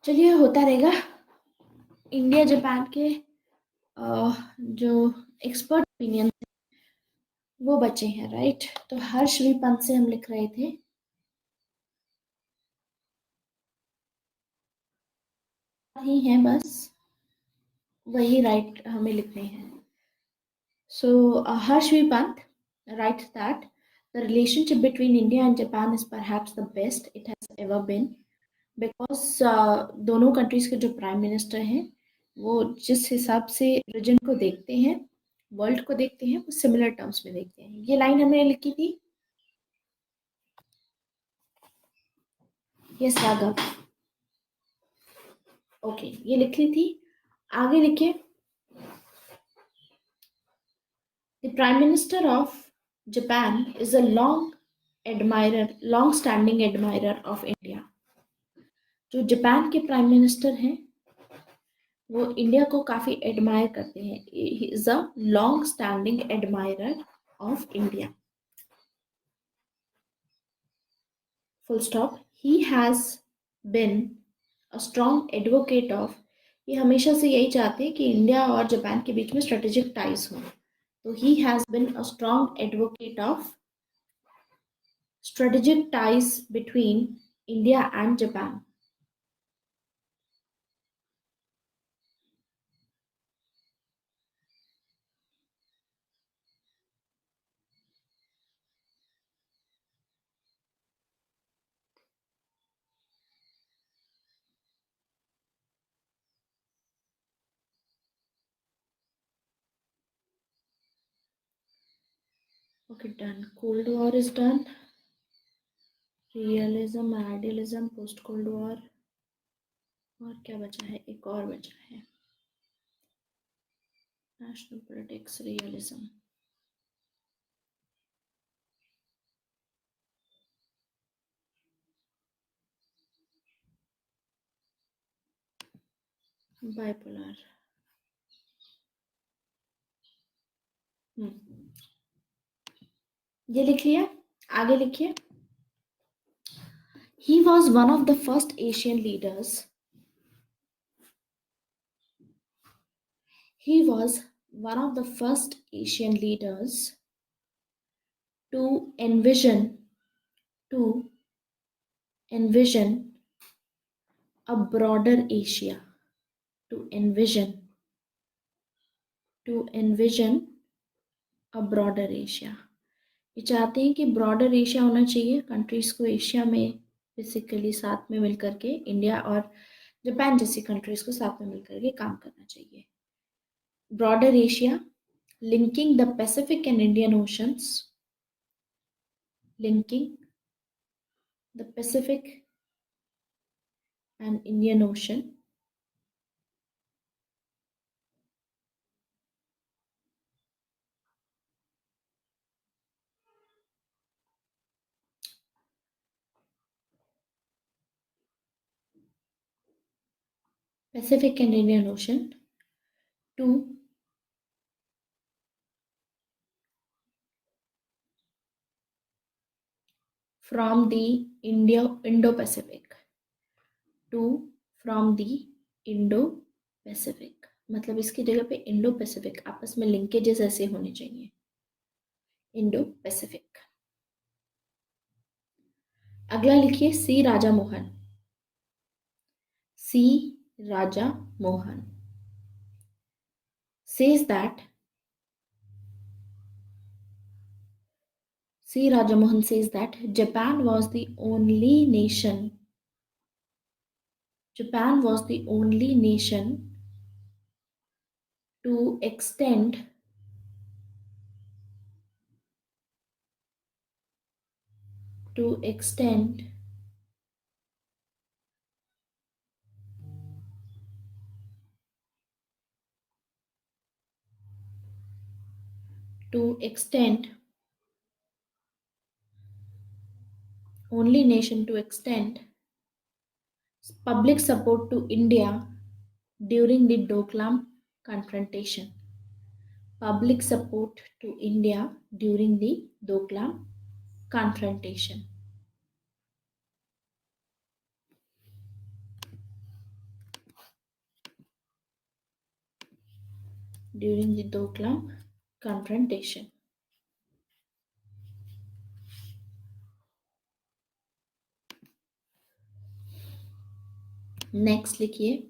चलिए होता रहेगा। इंडिया जापान के जो एक्सपर्ट ओपिनियन वो बचे हैं, राइट। तो हर्ष वी पंत से हम लिख रहे थे, ही हैं बस, वही राइट हमें लिखने हैं। So, Harshvi Pant writes that the relationship between India and Japan is perhaps the best it has ever been because दोनों कंट्रीज के जो प्राइम मिनिस्टर हैं वो जिस हिसाब से रीजन को देखते हैं, वर्ल्ड को देखते हैं, वो सिमिलर टर्म्स में देखते हैं। ये लाइन हमने लिखी थी। यस राघव, ओके, ये लिख ली थी। आगे लिखिए, the prime minister of Japan is a long standing admirer of India. जो जापान के प्राइम मिनिस्टर हैं वो इंडिया को काफी एडमायर करते हैं। He is a long standing admirer of India, full stop. He has been a strong advocate of, ये हमेशा से यही चाहते हैं कि इंडिया और जापान के बीच में स्ट्रेटेजिक टाइज हो। तो he has been a strong advocate of strategic ties between India and Japan. Okay done, cold war is done. Realism, idealism, post cold war, और क्या बचा है, एक और बचा है, नेशनल पॉलिटिक्स, रियलिज्म। बाइपोलर। ये लिख लिया। आगे लिखिए, he was one of the first Asian leaders, he was one of the first Asian leaders to to envision a broader Asia, to envision a broader Asia। ये चाहते हैं कि broader Asia होना चाहिए, कंट्रीज को एशिया में basically साथ में मिलकर के, इंडिया और जापान जैसी कंट्रीज को साथ में मिलकर के काम करना चाहिए। Broader Asia, linking the Pacific and Indian Oceans, linking the Pacific and Indian Ocean, Pacific and Indian Ocean to from the Indo-Pacific to from the Indo-Pacific, मतलब इसकी जगह पे इंडो पैसिफिक, आपस में लिंकेजेस ऐसे होने चाहिए, इंडो पैसिफिक। अगला लिखिए, सी राजा मोहन, सी Raja Mohan says that C. Rajamohan says that Japan was the only nation to extend to extend only nation to extend public support to India during the Doklam confrontation. Public support to India during the Doklam confrontation. during the Doklam confrontation. Next लिखिए,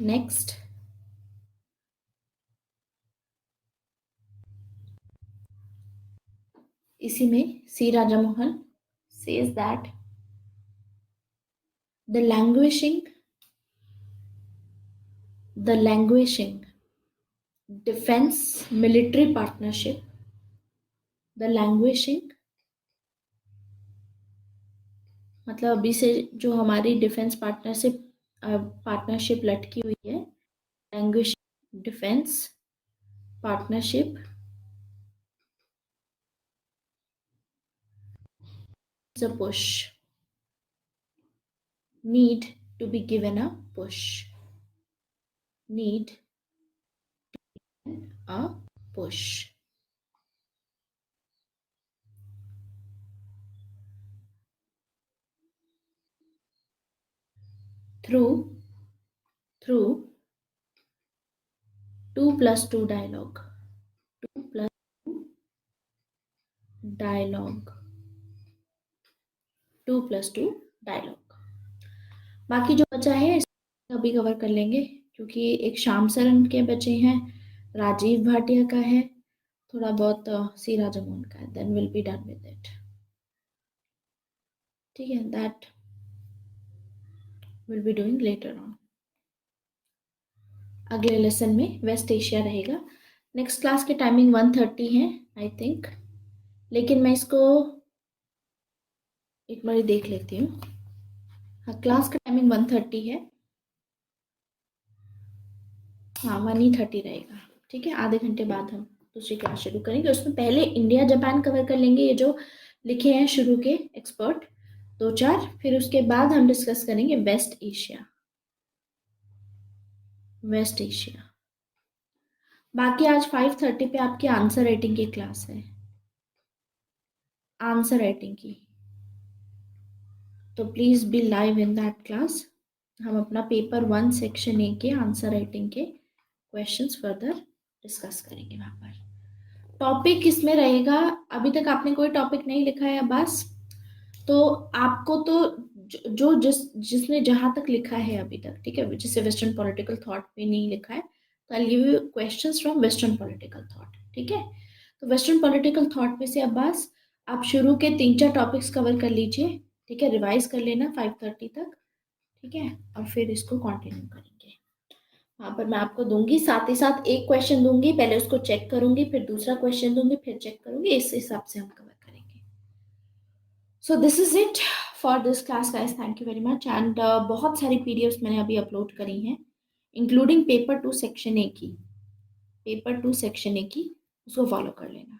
next इसी में C Raja Mohan says that द languishing defense military partnership, the languishing मतलब अभी से जो हमारी defence partnership लटकी हुई है, languishing defense partnership is a push, need to be given a push, need a push. Through 2+2 dialogue, 2+2 dialogue, 2+2 dialogue. बाकी जो बचा है अभी कवर कर लेंगे, क्योंकि एक श्याम सरन के बचे हैं, राजीव भाटिया का है, थोड़ा बहुत सी राजामोहन का है, then will be done with it. ठीक है, that will be doing later on. अगले लेसन में वेस्ट एशिया रहेगा. नेक्स्ट क्लास की टाइमिंग 1:30 है आई थिंक, लेकिन मैं इसको एक बार देख लेती हूँ. हाँ, क्लास का टाइमिंग 1:30 है. हाँ, 1:30 रहेगा. ठीक है, आधे घंटे बाद हम दूसरी क्लास शुरू करेंगे. उसमें पहले इंडिया जापान कवर कर लेंगे, ये जो लिखे हैं शुरू के एक्सपर्ट 2-4, फिर उसके बाद हम डिस्कस करेंगे वेस्ट एशिया. Waste Asia. बाकी आज 5:30 पे आपकी आंसर राइटिंग की क्लास है, आंसर राइटिंग की, तो please be live in that class. हम अपना पेपर 1 सेक्शन ए के आंसर राइटिंग के क्वेश्चंस फर्दर डिस्कस करेंगे वहां पर. टॉपिक किसमें रहेगा, अभी तक आपने कोई टॉपिक नहीं लिखा है बस, तो आपको तो जो जिसने जहां तक लिखा है अभी तक, ठीक है, जिसे वेस्टर्न पॉलिटिकल थॉट में नहीं लिखा है, तो I give you questions from western political thought. ठीक है, तो वेस्टर्न पॉलिटिकल थॉट में से अब्बास आप शुरू के 3-4 टॉपिक्स कवर कर लीजिए. ठीक है, रिवाइज कर लेना 5:30 तक. ठीक है, और फिर इसको कंटिन्यू करेंगे. वहां पर मैं आपको दूंगी, साथ ही साथ एक क्वेश्चन दूंगी, पहले उसको चेक करूंगी, फिर दूसरा क्वेश्चन दूंगी, फिर चेक करूंगी. इस हिसाब से हम कवर करेंगे. सो this is it for this class guys. Thank you very much. And बहुत सारी पीडीएफ्स मैंने अभी अपलोड करी हैं, इंक्लूडिंग पेपर 2 सेक्शन ए की, पेपर 2 सेक्शन ए की, उसको फॉलो कर लेना.